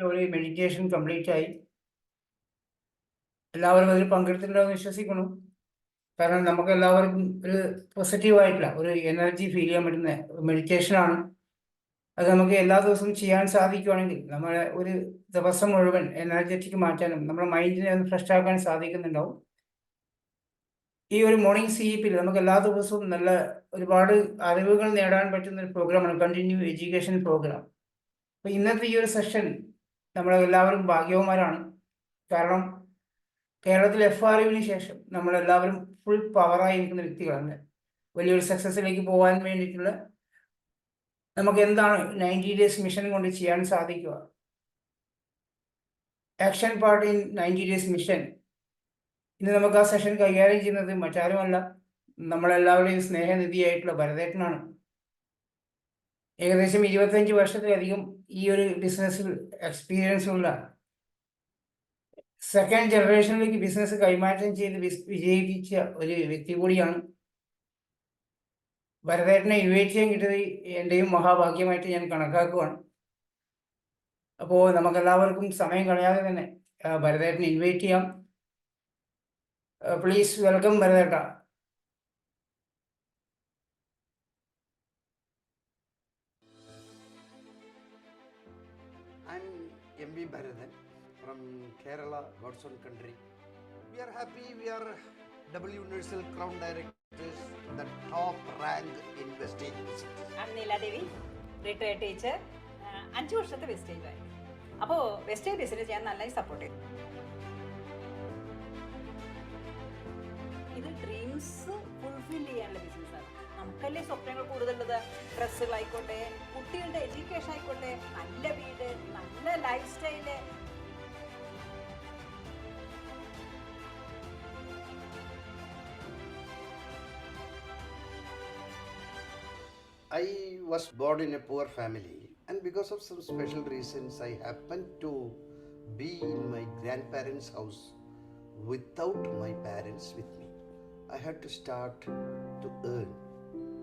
ഒരു meditation complete ആയി. എല്ലാവരും അതിൽ പങ്കെടുത്തിട്ടുണ്ടെന്ന് വിശ്വസിക്കുന്നു. കാരണം നമുക്ക് എല്ലാവർക്കും ഒരു പോസിറ്റീവായിട്ടുള്ള ഒരു എനർജി ഫീൽ ചെയ്യാൻ പറ്റുന്ന മെഡിറ്റേഷനാണ്. അത് നമുക്ക് എല്ലാ ദിവസവും ചെയ്യാൻ സാധിക്കുകയാണെങ്കിൽ നമ്മളെ ഒരു ദിവസം മുഴുവൻ എനർജറ്റിക് മാറ്റാനും നമ്മുടെ മൈൻഡിനെ ഒന്ന് ഫ്രഷ് ആക്കാൻ സാധിക്കുന്നുണ്ടാവും. ഈ ഒരു മോർണിംഗ് സ്ലീപ്പിൽ നമുക്ക് എല്ലാ ദിവസവും നല്ല ഒരുപാട് അറിവുകൾ നേടാൻ പറ്റുന്ന ഒരു പ്രോഗ്രാമാണ് കണ്ടിന്യൂ എഡ്യൂക്കേഷൻ പ്രോഗ്രാം. അപ്പോൾ ഇന്നത്തെ ഈ ഒരു സെഷൻ നമ്മളെല്ലാവരും ഭാഗ്യവന്മാരാണ്. കാരണം കേരളത്തിൽ FRUവിന് ശേഷം നമ്മളെല്ലാവരും ഫുൾ പവറായിരിക്കുന്ന വ്യക്തികളാണ്. വലിയൊരു സക്സസ്സിലേക്ക് പോകാൻ വേണ്ടിയിട്ടുള്ള നമുക്ക് എന്താണ് 90 ഡേയ്സ് മിഷൻ കൊണ്ട് ചെയ്യാൻ സാധിക്കുക? Action part in 90 days mission. ഇന്ന് നമുക്ക് ആ സെഷൻ കൈകാര്യം ചെയ്യുന്നത് മറ്റാരുമല്ല, നമ്മളെല്ലാവരുടെയും സ്നേഹനിധിയായിട്ടുള്ള ഭരതേട്ടനാണ്. ഏകദേശം 25 വർഷത്തിലധികം ഈ ഒരു ബിസിനസ്സിൽ എക്സ്പീരിയൻസ് ഉള്ള, സെക്കൻഡ് ജനറേഷനിലേക്ക് ബിസിനസ് കൈമാറ്റം ചെയ്ത് വിജയിപ്പിച്ച ഒരു വ്യക്തി കൂടിയാണ്. ഭരതേട്ടനെ ഇൻവൈറ്റ് ചെയ്യാൻ കിട്ടിയത് എൻ്റെയും മഹാഭാഗ്യമായിട്ട് ഞാൻ കണക്കാക്കുകയാണ്. അപ്പോൾ നമുക്കെല്ലാവർക്കും സമയം കളയാതെ തന്നെ ഭരതേട്ടനെ ഇൻവൈറ്റ് ചെയ്യാം. പ്ലീസ് വെൽക്കം ഭരതേട്ട. I'm MV Bharathan from Kerala, God's own country. We are happy, we are W Universal Crown Directors, the top rank in Vestige. I'm Neela Devi, retired teacher, 5 വർഷത്തെ വെസ്റ്റേജ് ബാങ്ക്. അപ്പോൾ vestige business ഞാൻ നന്നായി support ചെയ്തു. ഇത് dreams fulfil ചെയ്യാനുള്ള ബിസിനസ്സാണ്. നമുക്കല്ലേ സ്വപ്നങ്ങൾ കൂടുതലുള്ളത്. ഡ്രസ്സുകളായിക്കോട്ടെ, കുട്ടികളുടെ എഡ്യൂക്കേഷൻ ആയിക്കോട്ടെ, നല്ല വീട്, നല്ല life style. I was born in a poor family, and because of some special reasons, I happened to be in my grandparents' house without my parents with me. I had to start to earn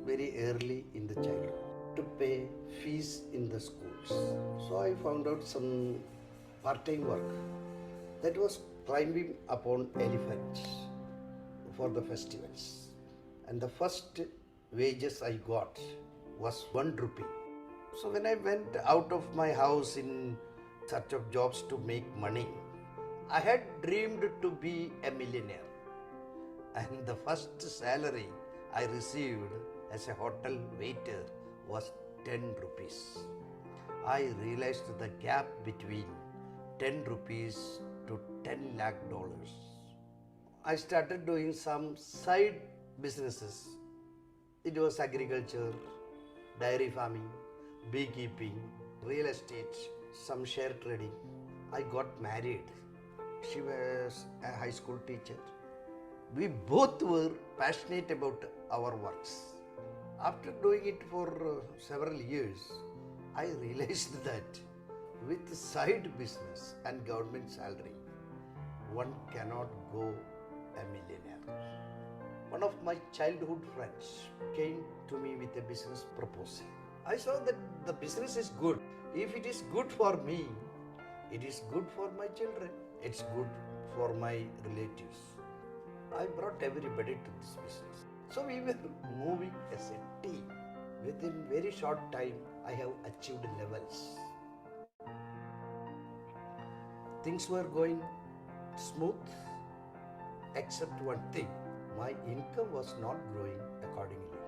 very early in the childhood to pay fees in the schools. So I found out some part-time work that was climbing upon elephants for the festivals. And the first wages I got was 1 rupee. So when I went out of my house in search of jobs to make money, I had dreamed to be a millionaire. And the first salary I received as a hotel waiter was 10 rupees. I realized the gap between 10 rupees to 10 lakh dollars. I started doing some side businesses. It was agriculture, dairy farming, beekeeping, real estate, some share trading. I got married. She was a high school teacher. We both were passionate about our works. After doing it for several years, I realized that with side business and government salary, one cannot go a millionaire. One of my childhood friends came to me with a business proposal. I saw that the business is good. If it is good for me, it is good for my children. It's good for my relatives. I brought everybody to this business. So we were moving as a team. Within very short time, I have achieved levels. Things were going smooth, except one thing. My income was not growing accordingly.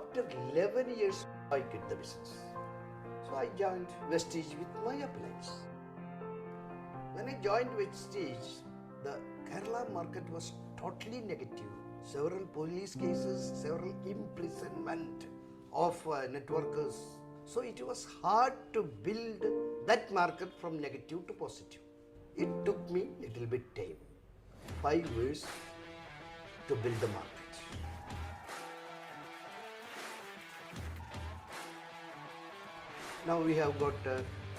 After 11 years, I quit the business. So I joined Vestige with my appliance. When I joined Vestige, the Kerala market was totally negative. Several police cases, several imprisonment of networkers. So it was hard to build that market from negative to positive. It took me a little bit time, 5 years to build the market. Now we have got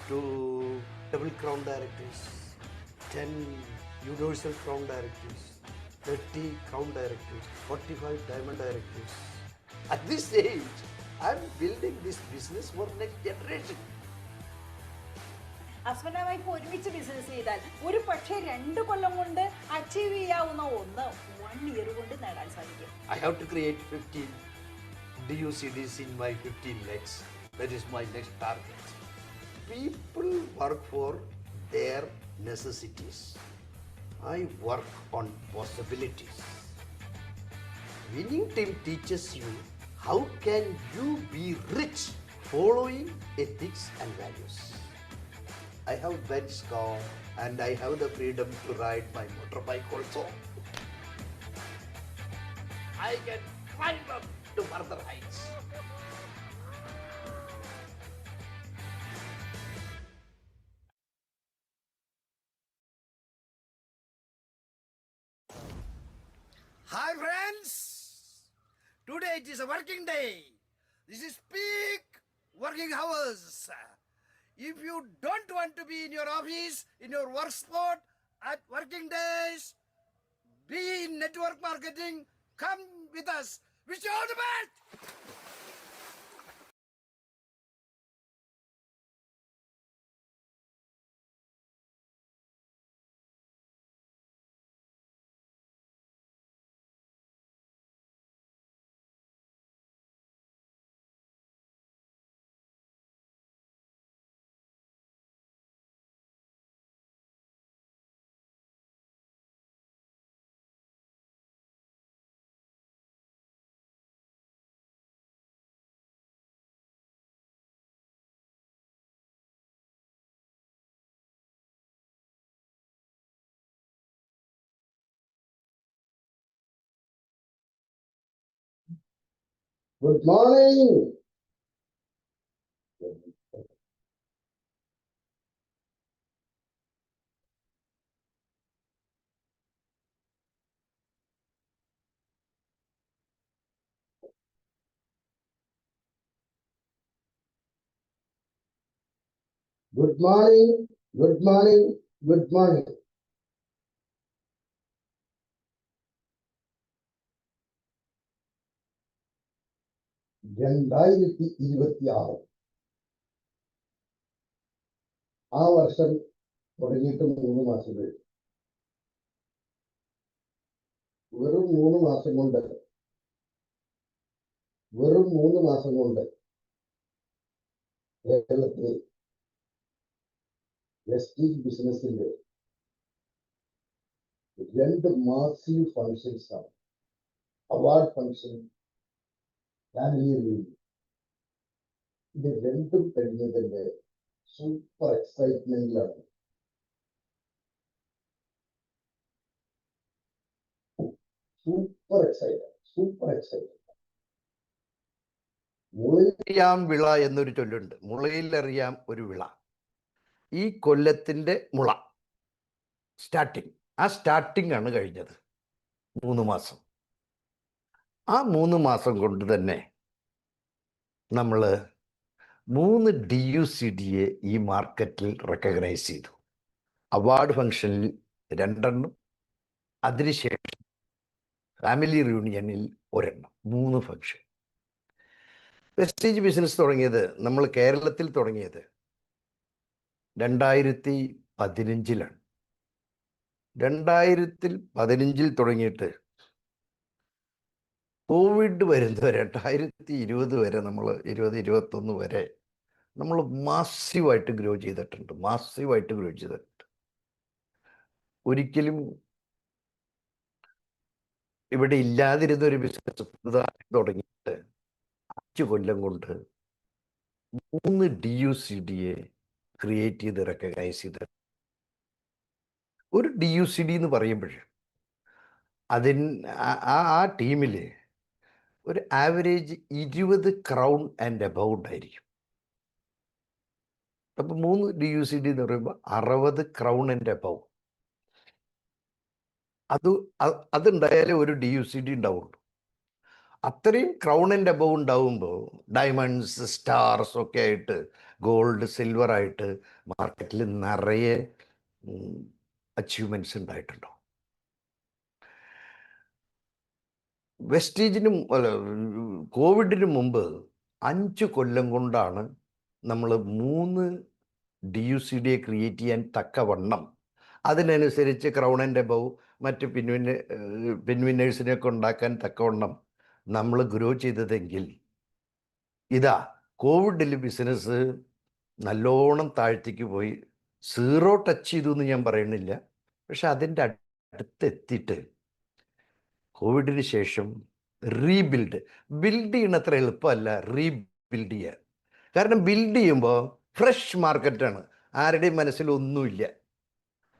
2 double crown directors, 10 universal crown directors, 30 crown directors, 45 diamond directors. At this age, I'm building this business for next generation. Husband and wife ഒരുമിച്ച് business ചെയ്താൽ ഒരു പക്ഷേ 2 കൊല്ലം കൊണ്ട് achieve ചെയ്യാവുന്ന ഒന്ന് 1 year കൊണ്ട് നേടാൻ സാധിക്കും. I have to create 15 DUCDs in my 15 legs. That is my next target. People work for their necessities. I work on possibilities. Winning team teaches you how can you be rich following ethics and values. I have Benz car and I have the freedom to ride my motorbike also. I can climb up to further heights. Hi friends! Today it is a working day. This is peak working hours. If you don't want to be in your office, in your work spot, at working days, be in network marketing, come with us. Wish you all the best! Good morning. Good morning. Good morning. Good morning. രണ്ടായിരത്തി 26 ആ വർഷം തുടങ്ങിയിട്ട് 3 മാസം കഴിഞ്ഞു. വെറും 3 മാസം കൊണ്ട് കേരളത്തിലെ വെസ്റ്റീജ് ബിസിനസിന്റെ 2 മാസീവ് ഫങ്ഷൻസ് ആണ്. Award function, family reunion. ഇത് രണ്ടും കഴിഞ്ഞതിന്റെ സൂപ്പർ എക്സൈറ്റ്മെന്റിലാണ്. Super excited. മുളയിലറിയാം വിള എന്നൊരു ചൊല്ലുണ്ട്. മുളയിലറിയാം ഒരു വിള. ഈ കൊല്ലത്തിന്റെ മുള സ്റ്റാർട്ടിങ്, ആ സ്റ്റാർട്ടിങ് ആണ് കഴിഞ്ഞത് 3 മാസം. ആ 3 മാസം കൊണ്ട് തന്നെ നമ്മൾ 3 DUCDയെ ഈ മാർക്കറ്റിൽ റെക്കഗ്നൈസ് ചെയ്തു. അവാർഡ് ഫംഗ്ഷനിൽ 2 അതിനുശേഷം ഫാമിലി റിയൂണിയനിൽ 1, 3 ഫംഗ്ഷൻ. വെസ്റ്റേജ് ബിസിനസ് തുടങ്ങിയത്, നമ്മൾ കേരളത്തിൽ തുടങ്ങിയത് 2015-ലാണ്. 2015 തുടങ്ങിയിട്ട് കോവിഡ് വരുന്നവരെ 2020 വരെ, നമ്മൾ 2021 വരെ നമ്മൾ മാസീവായിട്ട് ഗ്രോ ചെയ്തിട്ടുണ്ട്. ഒരിക്കലും ഇവിടെ ഇല്ലാതിരുന്ന ഒരു ബിസിനസ് പുതുതായി തുടങ്ങിയിട്ട് 5 കൊല്ലം കൊണ്ട് 3 DUCDയെ ക്രിയേറ്റ് ചെയ്ത് റെക്കഗ്നൈസ് ചെയ്ത്. ഒരു DUCD എന്ന് പറയുമ്പോൾ ആ ടീമിൽ ഒരു ആവറേജ് 20 ക്രൗൺ ആൻഡ് എബൌട്ട് ആയിരിക്കും. അപ്പം 3 DUCD എന്ന് പറയുമ്പോൾ 60 ക്രൗൺ ആൻഡ് എബവ്. അതുണ്ടായാലേ ഒരു DUCD ഉണ്ടാവുള്ളൂ. അത്രയും ക്രൗൺ ആൻഡ് എബവ് ഉണ്ടാവുമ്പോൾ ഡയമണ്ട്സ്, സ്റ്റാർസ് ഒക്കെ ആയിട്ട്, ഗോൾഡ്, സിൽവർ ആയിട്ട് മാർക്കറ്റിൽ നിറയെ അച്ചീവ്മെൻറ്റ്സ് ഉണ്ടായിട്ടുണ്ടോ. വെസ്റ്റീജിനും കോവിഡിന് മുമ്പ് 5 കൊല്ലം കൊണ്ടാണ് നമ്മൾ 3 DUCDയെ ക്രിയേറ്റ് ചെയ്യാൻ തക്കവണ്ണം അതിനനുസരിച്ച് ക്രൗൺ ആൻഡ് എബവ് മറ്റ് പിൻവിന്നേഴ്സിനെയൊക്കെ ഉണ്ടാക്കാൻ തക്കവണ്ണം നമ്മൾ ഗ്രോ ചെയ്തതെങ്കിൽ ഇതാ കോവിഡിൽ ബിസിനസ് നല്ലോണം താഴ്ത്തിക്ക് പോയി. സീറോ ടച്ച് ചെയ്തു എന്ന് ഞാൻ പറയുന്നില്ല, പക്ഷെ അതിൻ്റെ അടുത്തെത്തിയിട്ട് കോവിഡിന് ശേഷം ബിൽഡ് ചെയ്യണത്ര എളുപ്പമല്ല റീബിൽഡ് ചെയ്യുക. കാരണം ബിൽഡ് ചെയ്യുമ്പോൾ ഫ്രഷ് മാർക്കറ്റാണ്, ആരുടെയും മനസ്സിലൊന്നുമില്ല.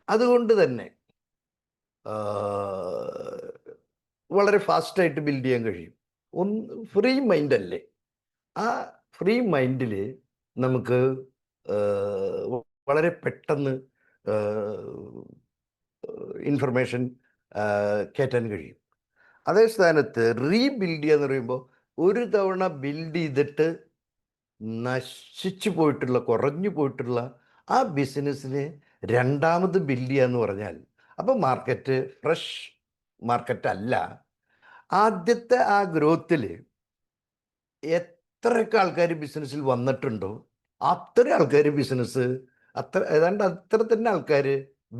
അതുകൊണ്ട് തന്നെ വളരെ ഫാസ്റ്റായിട്ട് ബിൽഡ് ചെയ്യാൻ കഴിയും. ഫ്രീ മൈൻഡല്ലേ, ആ ഫ്രീ മൈൻഡിൽ നമുക്ക് വളരെ പെട്ടെന്ന് ഇൻഫർമേഷൻ കയറ്റാൻ കഴിയും. അതേ സ്ഥാനത്ത് റീബിൽഡ് ചെയ്യുക എന്ന് പറയുമ്പോൾ ഒരു തവണ ബിൽഡ് ചെയ്തിട്ട് നശിച്ചു പോയിട്ടുള്ള, കുറഞ്ഞു പോയിട്ടുള്ള ആ ബിസിനസ്സിനെ രണ്ടാമത് ബിൽഡ് ചെയ്യുക എന്ന് പറഞ്ഞാൽ അപ്പോൾ മാർക്കറ്റ് ഫ്രഷ് മാർക്കറ്റ് അല്ല. ആദ്യത്തെ ആ ഗ്രോത്തിൽ എത്രയൊക്കെ ആൾക്കാർ ബിസിനസ്സിൽ വന്നിട്ടുണ്ടോ അത്ര ആൾക്കാർ അത്ര തന്നെ ആൾക്കാർ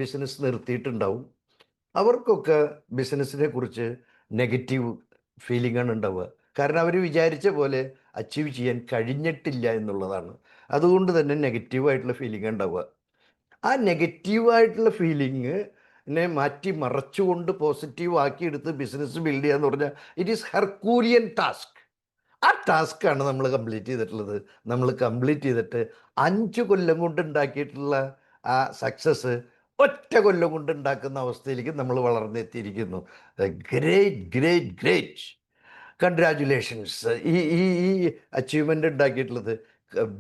ബിസിനസ് നിർത്തിയിട്ടുണ്ടാവും. അവർക്കൊക്കെ ബിസിനസ്സിനെ കുറിച്ച് നെഗറ്റീവ് ഫീലിംഗ് ആണ് ഉണ്ടാവുക. കാരണം അവർ വിചാരിച്ച പോലെ അച്ചീവ് ചെയ്യാൻ കഴിഞ്ഞിട്ടില്ല എന്നുള്ളതാണ്. അതുകൊണ്ട് തന്നെ നെഗറ്റീവായിട്ടുള്ള ഫീലിംഗ് ഉണ്ടാവുക. ആ നെഗറ്റീവായിട്ടുള്ള ഫീലിങ്ങിനെ മാറ്റി മറച്ചുകൊണ്ട് പോസിറ്റീവ് ആക്കിയെടുത്ത് ബിസിനസ് ബിൽഡ് ചെയ്യുക എന്ന് പറഞ്ഞാൽ ഇറ്റ് ഈസ് ഹെർക്കൂലിയൻ ടാസ്ക്. ആ ടാസ്ക്കാണ് നമ്മൾ കംപ്ലീറ്റ് ചെയ്തിട്ടുള്ളത്. നമ്മൾ കംപ്ലീറ്റ് ചെയ്തിട്ട് 5 കൊല്ലം കൊണ്ട് ഉണ്ടാക്കിയിട്ടുള്ള ആ സക്സസ് ഒറ്റ കൊല്ലം കൊണ്ട് ഉണ്ടാക്കുന്ന അവസ്ഥയിലേക്ക് നമ്മൾ വളർന്നെത്തിയിരിക്കുന്നു. Great great great congratulations. ഈ അച്ചീവ്മെൻ്റ് ഉണ്ടാക്കിയിട്ടുള്ളത്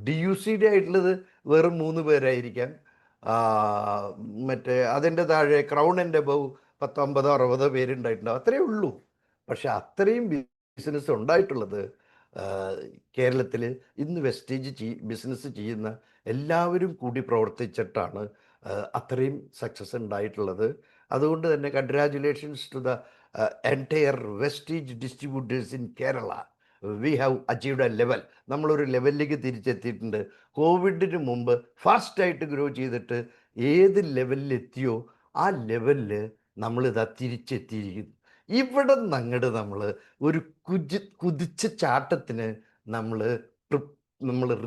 DUCD ആയിട്ടുള്ളത് വെറും 3 പേരായിരിക്കാം. മറ്റേ അതിൻ്റെ താഴെ ക്രൗൺ ആൻഡ് എബവ് 50-60 പേരുണ്ടായിട്ടുണ്ടാവും, അത്രയേ ഉള്ളൂ. പക്ഷെ അത്രയും ബിസിനസ് ഉണ്ടായിട്ടുള്ളത് കേരളത്തിൽ ഇന്ന് വെസ്റ്റേജ് ബിസിനസ് ചെയ്യുന്ന എല്ലാവരും കൂടി പ്രവർത്തിച്ചിട്ടാണ് അത്രയും സക്സസ് ഉണ്ടായിട്ടുള്ളത്. അതുകൊണ്ട് തന്നെ congratulations to the entire Vestige distributors in Kerala. We have achieved a level. നമ്മളൊരു ലെവലിലേക്ക് തിരിച്ചെത്തിയിട്ടുണ്ട്. കോവിഡിന് മുമ്പ് ഫാസ്റ്റായിട്ട് ഗ്രോ ചെയ്തിട്ട് ഏത് ലെവലിലെത്തിയോ ആ ലെവലിൽ നമ്മളിതാ തിരിച്ചെത്തിയിരിക്കുന്നു. ഇവിടെ നിന്നങ്ങോട്ട് നമ്മൾ ഒരു കുതിച്ച ചാട്ടത്തിന് നമ്മൾ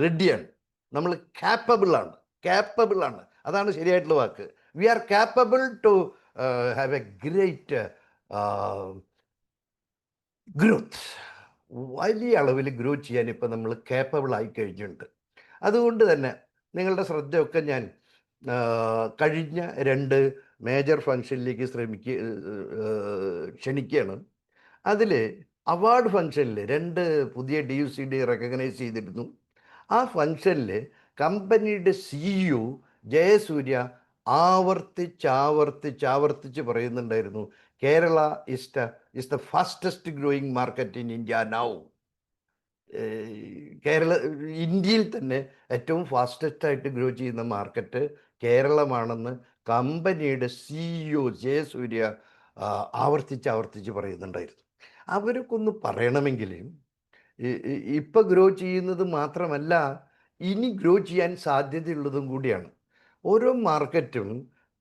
റെഡിയാണ്, നമ്മൾ ക്യാപ്പബിളാണ്. അതാണ് ശരിയായിട്ടുള്ള വാക്ക്. We are capable to have a great growth. വലിയ അളവിൽ ഗ്രോ ചെയ്യാൻ ഇപ്പം നമ്മൾ കേപ്പബിൾ ആയി കഴിഞ്ഞിട്ടുണ്ട്. അതുകൊണ്ട് തന്നെ നിങ്ങളുടെ ശ്രദ്ധയൊക്കെ ഞാൻ കഴിഞ്ഞ 2 മേജർ ഫങ്ഷനിലേക്ക് ക്ഷണിക്കുകയാണ്. അതിൽ അവാർഡ് ഫങ്ഷനിൽ 2 പുതിയ DUCD റെക്കഗ്നൈസ് ചെയ്തിരുന്നു. ആ ഫങ്ഷനിൽ കമ്പനിയുടെ CEO ജയസൂര്യ ആവർത്തിച്ച് പറയുന്നുണ്ടായിരുന്നു, Kerala is the fastest growing market in India now. ഇന്ത്യയിൽ തന്നെ ഏറ്റവും ഫാസ്റ്റസ്റ്റായിട്ട് ഗ്രോ ചെയ്യുന്ന മാർക്കറ്റ് കേരളമാണെന്ന് കമ്പനിയുടെ CEO ജയസൂര്യ ആവർത്തിച്ച് പറയുന്നുണ്ടായിരുന്നു. അവരൊക്കെ ഒന്ന് പറയണമെങ്കിൽ ഇപ്പം ഗ്രോ ചെയ്യുന്നത് മാത്രമല്ല ഇനി ഗ്രോ ചെയ്യാൻ സാധ്യതയുള്ളതും കൂടിയാണ്. ഓരോ മാർക്കറ്റും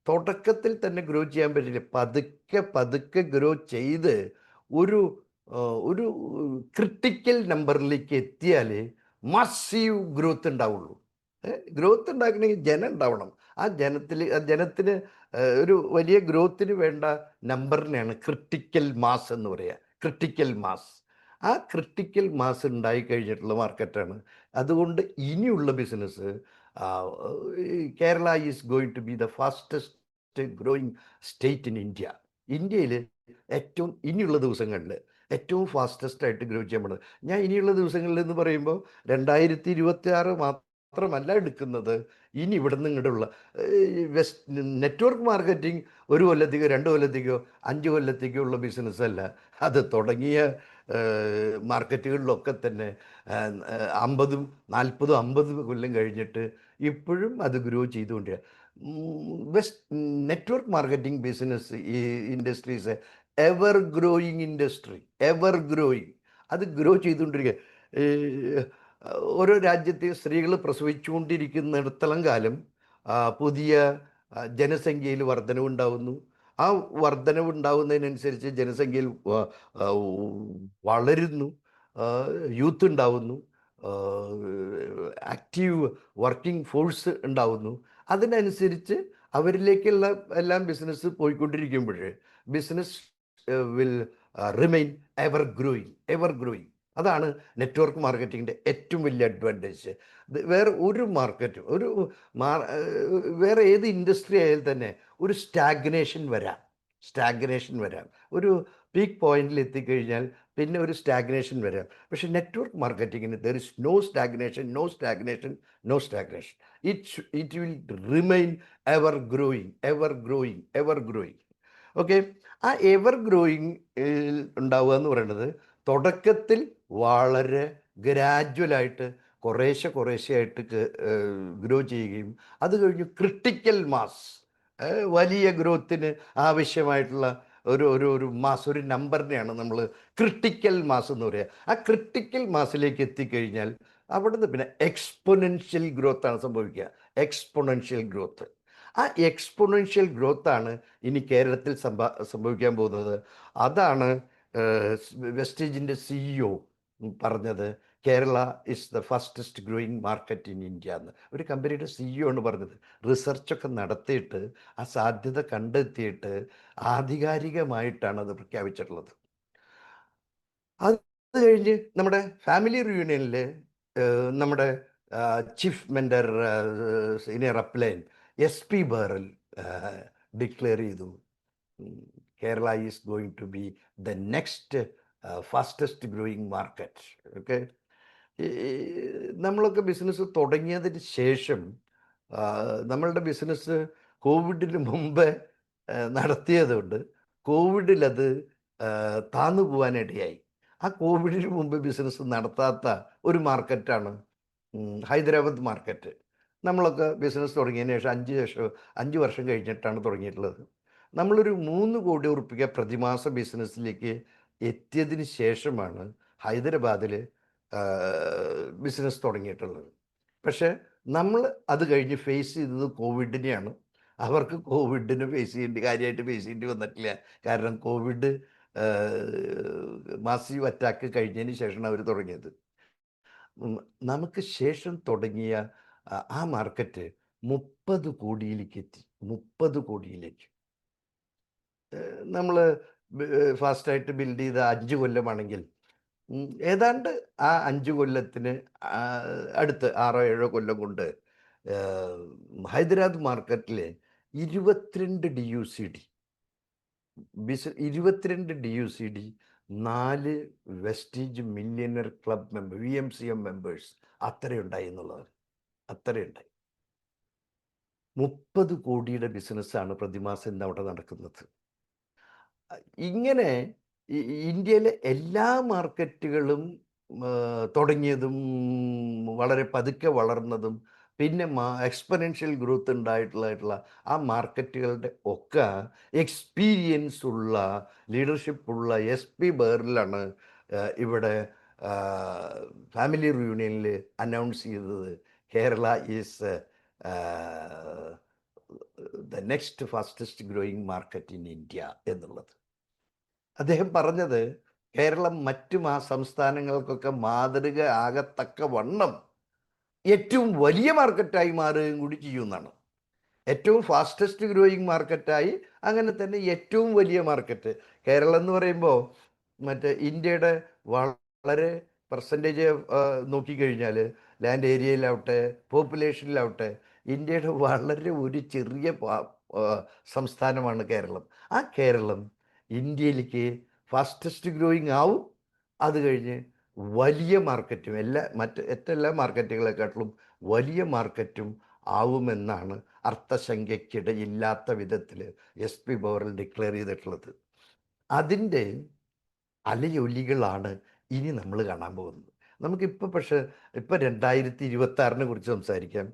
തുടക്കത്തിൽ തന്നെ ഗ്രോ ചെയ്യാൻ പറ്റില്ല. പതുക്കെ ഗ്രോ ചെയ്ത് ഒരു ക്രിട്ടിക്കൽ നമ്പറിലേക്ക് എത്തിയാൽ മസീവ് ഗ്രോത്ത് ഉണ്ടാവുള്ളൂ. ഗ്രോത്ത് ഉണ്ടാക്കണമെങ്കിൽ ജനം ഉണ്ടാവണം. ആ ജനത്തിന് ഒരു വലിയ ഗ്രോത്തിന് വേണ്ട നമ്പറിനെയാണ് ക്രിട്ടിക്കൽ മാസ് എന്ന് പറയുക. ക്രിട്ടിക്കൽ മാസ്, ആ ക്രിട്ടിക്കൽ മാസ് ഉണ്ടായിക്കഴിഞ്ഞിട്ടുള്ള മാർക്കറ്റാണ്. അതുകൊണ്ട് ഇനിയുള്ള business Kerala is going to be the fastest growing state in India. ഇന്ത്യയിൽ ഏറ്റവും ഇനിയുള്ള ദിവസങ്ങളിൽ ഏറ്റവും ഫാസ്റ്റസ്റ്റായിട്ട് ഗ്രോ ചെയ്യാൻ പറ്റുന്നത്. ഞാൻ ഇനിയുള്ള ദിവസങ്ങളിൽ എന്ന് പറയുമ്പോൾ 2026 മാത്രമല്ല എടുക്കുന്നത്. ഇനി ഇവിടെ നിന്ന് ഇങ്ങോട്ടുള്ള നെറ്റ്വർക്ക് മാർക്കറ്റിംഗ് 1 കൊല്ലത്തേക്കോ 2 കൊല്ലത്തേക്കോ 5 കൊല്ലത്തേക്കോ ഉള്ള ബിസിനസ് അല്ല. അത് തുടങ്ങിയ മാർക്കറ്റുകളിലൊക്കെ തന്നെ 50, 40, 50 കൊല്ലം കഴിഞ്ഞിട്ട് ഇപ്പോഴും അത് ഗ്രോ ചെയ്തുകൊണ്ടിരിക്കുക. Network marketing business industries ever growing industry, ever growing. അത് ഗ്രോ ചെയ്തുകൊണ്ടിരിക്കുക. ഈ ഓരോ രാജ്യത്തെയും സ്ത്രീകൾ പ്രസവിച്ചുകൊണ്ടിരിക്കുന്നിടത്തോളം കാലം പുതിയ ജനസംഖ്യയിൽ വർധനവുണ്ടാവുന്നു. ആ വർധനവുണ്ടാവുന്നതിനനുസരിച്ച് ജനസംഖ്യയിൽ ആ, വളരുന്നു, യൂത്ത് ഉണ്ടാവുന്നു, ആക്റ്റീവ് വർക്കിംഗ് ഫോഴ്സ് ഉണ്ടാവുന്നു. അതിനനുസരിച്ച് അവരിലേക്കുള്ള എല്ലാം ബിസിനസ് പോയിക്കൊണ്ടിരിക്കുമ്പോൾ business will remain ever growing. അതാണ് നെറ്റ്വർക്ക് മാർക്കറ്റിങ്ങിൻ്റെ ഏറ്റവും വലിയ അഡ്വാൻറ്റേജ്. വേറെ ഒരു മാർക്കറ്റും വേറെ ഏത് ഇൻഡസ്ട്രി ആയാലും തന്നെ ഒരു സ്റ്റാഗ്നേഷൻ വരാം. ഒരു പീക്ക് പോയിന്റിൽ എത്തിക്കഴിഞ്ഞാൽ പിന്നെ ഒരു സ്റ്റാഗ്നേഷൻ വരാം. പക്ഷേ നെറ്റ്വർക്ക് മാർക്കറ്റിങ്ങിന് there is no stagnation. It will remain ever growing. Okay. ആ എവർ ഗ്രോയിങ് ഉണ്ടാവുക എന്ന് പറയുന്നത് തുടക്കത്തിൽ വളരെ ഗ്രാജ്വലായിട്ട് കുറേശ്ശെ ഗ്രോ ചെയ്യുകയും അത് കഴിഞ്ഞ് ക്രിട്ടിക്കൽ മാസ്, വലിയ ഗ്രോത്തിന് ആവശ്യമായിട്ടുള്ള ഒരു മാസ്, ഒരു നമ്പറിനെയാണ് നമ്മൾ ക്രിട്ടിക്കൽ മാസ് എന്ന് പറയുക. ആ ക്രിട്ടിക്കൽ മാസിലേക്ക് എത്തിക്കഴിഞ്ഞാൽ അവിടുന്ന് പിന്നെ എക്സ്പൊണൻഷ്യൽ ഗ്രോത്താണ് സംഭവിക്കുക. ആ എക്സ്പൊണൻഷ്യൽ ഗ്രോത്താണ് ഇനി കേരളത്തിൽ സംഭവിക്കാൻ പോകുന്നത്. അതാണ് വെസ്റ്റേജിൻ്റെ CEO പറഞ്ഞത്, Kerala is the fastest growing market in India എന്ന്. ഒരു കമ്പനിയുടെ CEO ആണ് പറഞ്ഞത്. റിസർച്ചൊക്കെ നടത്തിയിട്ട് ആ സാധ്യത കണ്ടെത്തിയിട്ട് ആധികാരികമായിട്ടാണ് അത് പ്രഖ്യാപിച്ചിട്ടുള്ളത്. അത് കഴിഞ്ഞ് നമ്മുടെ ഫാമിലി റിയൂണിയനിൽ നമ്മുടെ chief mentor senior upline SP ബേറൽ ഡിക്ലെയർ ചെയ്തു, Kerala is going to be the next fastest growing market. Okay. നമ്മളൊക്കെ ബിസിനസ് തുടങ്ങിയതിന് ശേഷം നമ്മളുടെ ബിസിനസ് കോവിഡിന് മുമ്പ് നടത്തിയതുകൊണ്ട് കോവിഡിലത് താന്നു പോകാനിടയായി. ആ കോവിഡിന് മുമ്പ് ബിസിനസ് നടത്താത്ത ഒരു മാർക്കറ്റാണ് ഹൈദരാബാദ് മാർക്കറ്റ്. നമ്മളൊക്കെ ബിസിനസ് തുടങ്ങിയതിന് ശേഷം 5 വർഷം കഴിഞ്ഞിട്ടാണ് തുടങ്ങിയിട്ടുള്ളത്. നമ്മളൊരു 3 കോടി ഉറുപ്പിക പ്രതിമാസ ബിസിനസ്സിലേക്ക് എത്തിയതിന് ശേഷമാണ് ഹൈദരാബാദിൽ ബിസിനസ് തുടങ്ങിയിട്ടുള്ളത്. പക്ഷേ നമ്മൾ അത് കഴിഞ്ഞ് ഫേസ് ചെയ്തത് കോവിഡിനെയാണ്. അവർക്ക് കോവിഡിന് കാര്യമായിട്ട് ഫേസ് ചെയ്യേണ്ടി വന്നിട്ടില്ല. കാരണം കോവിഡ് മാസീവ് അറ്റാക്ക് കഴിഞ്ഞതിന് ശേഷമാണ് അവർ തുടങ്ങിയത്. നമുക്ക് ശേഷം തുടങ്ങിയ ആ മാർക്കറ്റ് 30 കോടിയിലേക്ക് എത്തി. 30 കോടിയിലേക്ക് നമ്മൾ ഫാസ്റ്റായിട്ട് ബിൽഡ് ചെയ്ത 5 കൊല്ലമാണെങ്കിൽ ഏതാണ്ട് ആ 5 കൊല്ലത്തിന് അടുത്ത് 6-7 കൊല്ലം കൊണ്ട് ഹൈദരാബാദ് മാർക്കറ്റിൽ 22 DUCD 4 Vestige millionaire club member VMCM members അത്രയുണ്ടായി എന്നുള്ളത്. അത്രയുണ്ടായി. 30 കോടിയുടെ ബിസിനസ്സാണ് പ്രതിമാസം ഇന്ന് അവിടെ നടക്കുന്നത്. ഇങ്ങനെ ഇന്ത്യയിലെ എല്ലാ മാർക്കറ്റുകളും തുടങ്ങിയതും വളരെ പതുക്കെ വളർന്നതും പിന്നെ എക്സ്പൊണൻഷ്യൽ ഗ്രോത്ത് ഉണ്ടായിട്ടുള്ള ആ മാർക്കറ്റുകളുടെ ഒക്കെ എക്സ്പീരിയൻസ് ഉള്ള ലീഡർഷിപ്പുള്ള SP ബേറിലാണ് ഇവിടെ ഫാമിലി റിയൂണിയനിൽ അനൗൺസ് ചെയ്തത്, Kerala is the next fastest growing market in India എന്നുള്ളത്. അദ്ദേഹം പറഞ്ഞത് കേരളം മറ്റു സംസ്ഥാനങ്ങൾക്കൊക്കെ മാതൃക ആകത്തക്ക വണ്ണം ഏറ്റവും വലിയ മാർക്കറ്റായി മാറുകയും കൂടി ചെയ്യുമെന്നാണ്. ഏറ്റവും ഫാസ്റ്റസ്റ്റ് ഗ്രോയിങ് മാർക്കറ്റായി, അങ്ങനെ തന്നെ ഏറ്റവും വലിയ മാർക്കറ്റ്. കേരളം എന്ന് പറയുമ്പോൾ മറ്റേ ഇന്ത്യയുടെ വളരെ പെർസെൻറ്റേജ് നോക്കിക്കഴിഞ്ഞാൽ ലാൻഡ് ഏരിയയിലാവട്ടെ പോപ്പുലേഷനിലാവട്ടെ ഇന്ത്യയുടെ വളരെ ഒരു ചെറിയ സംസ്ഥാനമാണ് കേരളം. ആ കേരളം ഇന്ത്യയിലേക്ക് ഫാസ്റ്റസ്റ്റ് ഗ്രോയിങ് ആവും. അത് കഴിഞ്ഞ് വലിയ മാർക്കറ്റും മറ്റെല്ലാ മാർക്കറ്റുകളെക്കാട്ടിലും വലിയ മാർക്കറ്റും ആവുമെന്നാണ് അർത്ഥശങ്കയ്ക്കിടയില്ലാത്ത വിധത്തിൽ SP ബേറൽ ഡിക്ലെയർ ചെയ്തിട്ടുള്ളത്. അതിൻ്റെ അലയൊലികളാണ് ഇനി നമ്മൾ കാണാൻ പോകുന്നത്. നമുക്കിപ്പോൾ പക്ഷേ 2026 കുറിച്ച് സംസാരിക്കാം.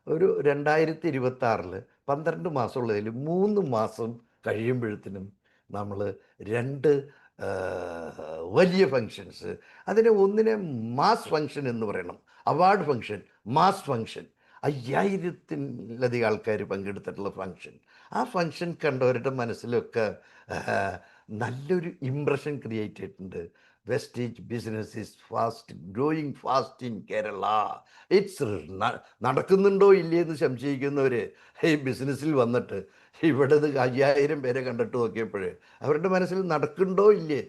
ഒരു 2026 12 മാസമുള്ളതിൽ 3 മാസം കഴിയുമ്പോഴത്തേനും നമ്മൾ 2 വലിയ ഫങ്ഷൻസ്, അതിനെ ഒന്നിനെ മാസ് ഫങ്ഷൻ എന്ന് പറയണം. അവാർഡ് ഫങ്ഷൻ, മാസ് ഫങ്ഷൻ, 5000-ലധികം ആൾക്കാർ പങ്കെടുത്തിട്ടുള്ള ഫങ്ഷൻ. ആ ഫങ്ഷൻ കണ്ടവരുടെ മനസ്സിലൊക്കെ നല്ലൊരു ഇമ്പ്രഷൻ ക്രിയേറ്റ് ചെയ്തിട്ടുണ്ട്. Vestige business is fast growing fast in Kerala. It's നടക്കുന്നുണ്ടോ ഇല്ലേ എന്ന് സംശയിക്കുന്നവർ ഈ ബിസിനസ്സിൽ വന്നിട്ട് ഇവിടെ 5000 പേരെ കണ്ടിട്ട് നോക്കിയപ്പോൾ അവരുടെ മനസ്സിൽ നടക്കുന്നുണ്ടോ ഇല്ലേ,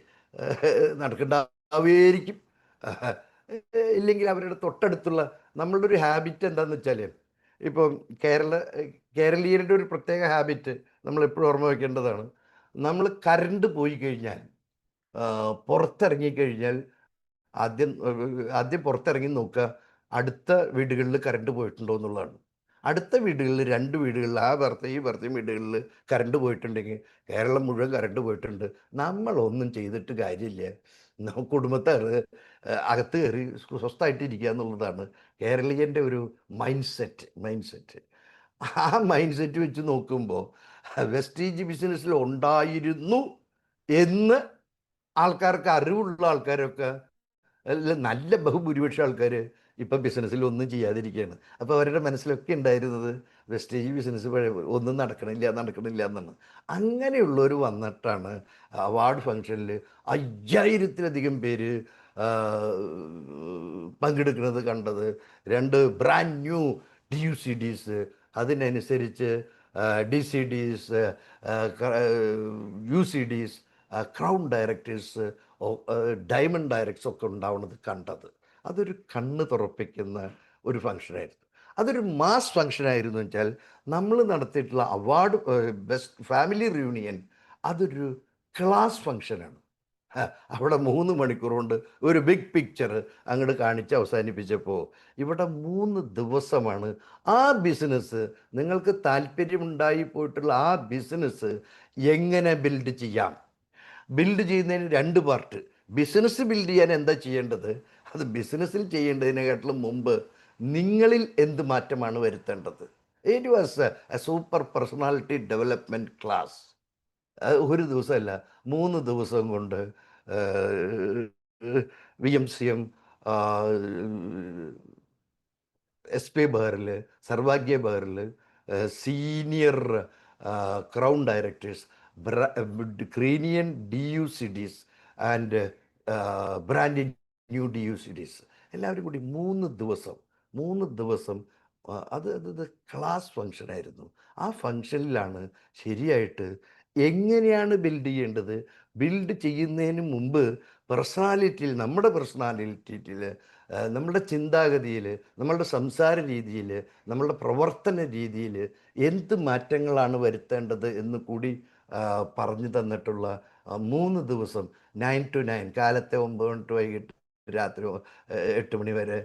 നടക്കണ്ടാവുമായിരിക്കും. ഇല്ലെങ്കിൽ അവരുടെ തൊട്ടടുത്തുള്ള നമ്മളുടെ ഒരു ഹാബിറ്റ് എന്താണെന്ന് വെച്ചാൽ, ഇപ്പം കേരളീയരുടെ ഒരു പ്രത്യേക ഹാബിറ്റ് നമ്മളെപ്പോഴും ഓർമ്മ വയ്ക്കേണ്ടതാണ്. നമ്മൾ കറണ്ട് പോയി കഴിഞ്ഞാൽ, പുറത്തിറങ്ങിക്കഴിഞ്ഞാൽ ആദ്യം പുറത്തിറങ്ങി നോക്കുക അടുത്ത വീടുകളിൽ കറണ്ട് പോയിട്ടുണ്ടോ എന്നുള്ളതാണ്. അടുത്ത വീടുകളിൽ 2 വീടുകളിൽ, ആ ഈ ഭർത്തയും വീടുകളിൽ കറണ്ട് പോയിട്ടുണ്ടെങ്കിൽ കേരളം മുഴുവൻ കറണ്ട് പോയിട്ടുണ്ട്. നമ്മളൊന്നും ചെയ്തിട്ട് കാര്യമില്ല. കുടുംബത്താർ അകത്ത് കയറി സ്വസ്ഥമായിട്ടിരിക്കുക എന്നുള്ളതാണ് കേരളീയൻ്റെ ഒരു മൈൻഡ് സെറ്റ്. ആ മൈൻഡ് സെറ്റ് വെച്ച് നോക്കുമ്പോൾ വെസ്റ്റേജ് ബിസിനസ്സിൽ ഉണ്ടായിരുന്നു എന്ന് ആൾക്കാർക്ക് അറിവുള്ള ആൾക്കാരൊക്കെ, നല്ല ബഹുഭൂരിപക്ഷം ആൾക്കാർ ഇപ്പം ബിസിനസ്സിൽ ഒന്നും ചെയ്യാതിരിക്കുകയാണ്. അപ്പോൾ അവരുടെ മനസ്സിലൊക്കെ ഉണ്ടായിരുന്നത് വെസ്റ്റേജ് ബിസിനസ് ഒന്നും നടക്കണില്ല എന്നാണ്. അങ്ങനെയുള്ളവർ വന്നിട്ടാണ് അവാർഡ് ഫങ്ഷനിൽ 5000-ലധികം പേര് പങ്കെടുക്കുന്നത് കണ്ടത്. 2 ബ്രാൻഡ് ന്യൂ DUCDs, അതിനനുസരിച്ച് DCDs, UCDs, crown directors, diamond directors ഒക്കെ ഉണ്ടാവുന്നത് കണ്ടത്. അതൊരു കണ്ണ് തുറപ്പിക്കുന്ന ഒരു ഫങ്ഷനായിരുന്നു. അതൊരു മാസ് ഫങ്ഷനായിരുന്നു വെച്ചാൽ നമ്മൾ നടത്തിയിട്ടുള്ള അവാർഡ് ബെസ്റ്റ് ഫാമിലി റിയൂണിയൻ അതൊരു ക്ലാസ് ഫങ്ഷനാണ്. അവിടെ 3 മണിക്കൂർ കൊണ്ട് ഒരു ബിഗ് പിക്ചർ അങ്ങോട്ട് കാണിച്ച് അവസാനിപ്പിച്ചപ്പോൾ ഇവിടെ 3 ദിവസമാണ് ആ ബിസിനസ്, നിങ്ങൾക്ക് താല്പര്യമുണ്ടായി പോയിട്ടുള്ള ആ ബിസിനസ് എങ്ങനെ ബിൽഡ് ചെയ്യാം. ബിൽഡ് ചെയ്യുന്നതിന് 2 പാർട്ട്. ബിസിനസ് ബിൽഡ് ചെയ്യാൻ എന്താ ചെയ്യേണ്ടത്, അത് ബിസിനസ്സിൽ ചെയ്യേണ്ടതിനെക്കാട്ടിലും മുമ്പ് നിങ്ങളിൽ എന്ത് മാറ്റമാണ് വരുത്തേണ്ടത്. It was a super personality development class. ഒരു ദിവസമല്ല, 3 ദിവസം കൊണ്ട് VMCM, SP ബഹറിൽ, സർവാഗ്യ ബഹറിൽ, സീനിയർ ക്രൗൺ ഡയറക്ടേഴ്സ്, ക്രീനിയൻ DUCDs and brand new DUCDs എല്ലാവരും കൂടി 3 ദിവസം അത് ക്ലാസ് ഫങ്ഷനായിരുന്നു. ആ ഫങ്ഷനിലാണ് ശരിയായിട്ട് എങ്ങനെയാണ് ബിൽഡ് ചെയ്യേണ്ടത്, ബിൽഡ് ചെയ്യുന്നതിന് മുമ്പ് നമ്മുടെ പേഴ്സണാലിറ്റിയിൽ, നമ്മുടെ ചിന്താഗതിയിൽ, നമ്മളുടെ സംസാര രീതിയിൽ, നമ്മളുടെ പ്രവർത്തന രീതിയിൽ എന്ത് മാറ്റങ്ങളാണ് വരുത്തേണ്ടത് എന്ന് കൂടി പറഞ്ഞു തന്നിട്ടുള്ള 3 ദിവസം 9 to 9, കാലത്തെ 9 to വൈകിട്ട് രാത്രി 8 മണി വരെ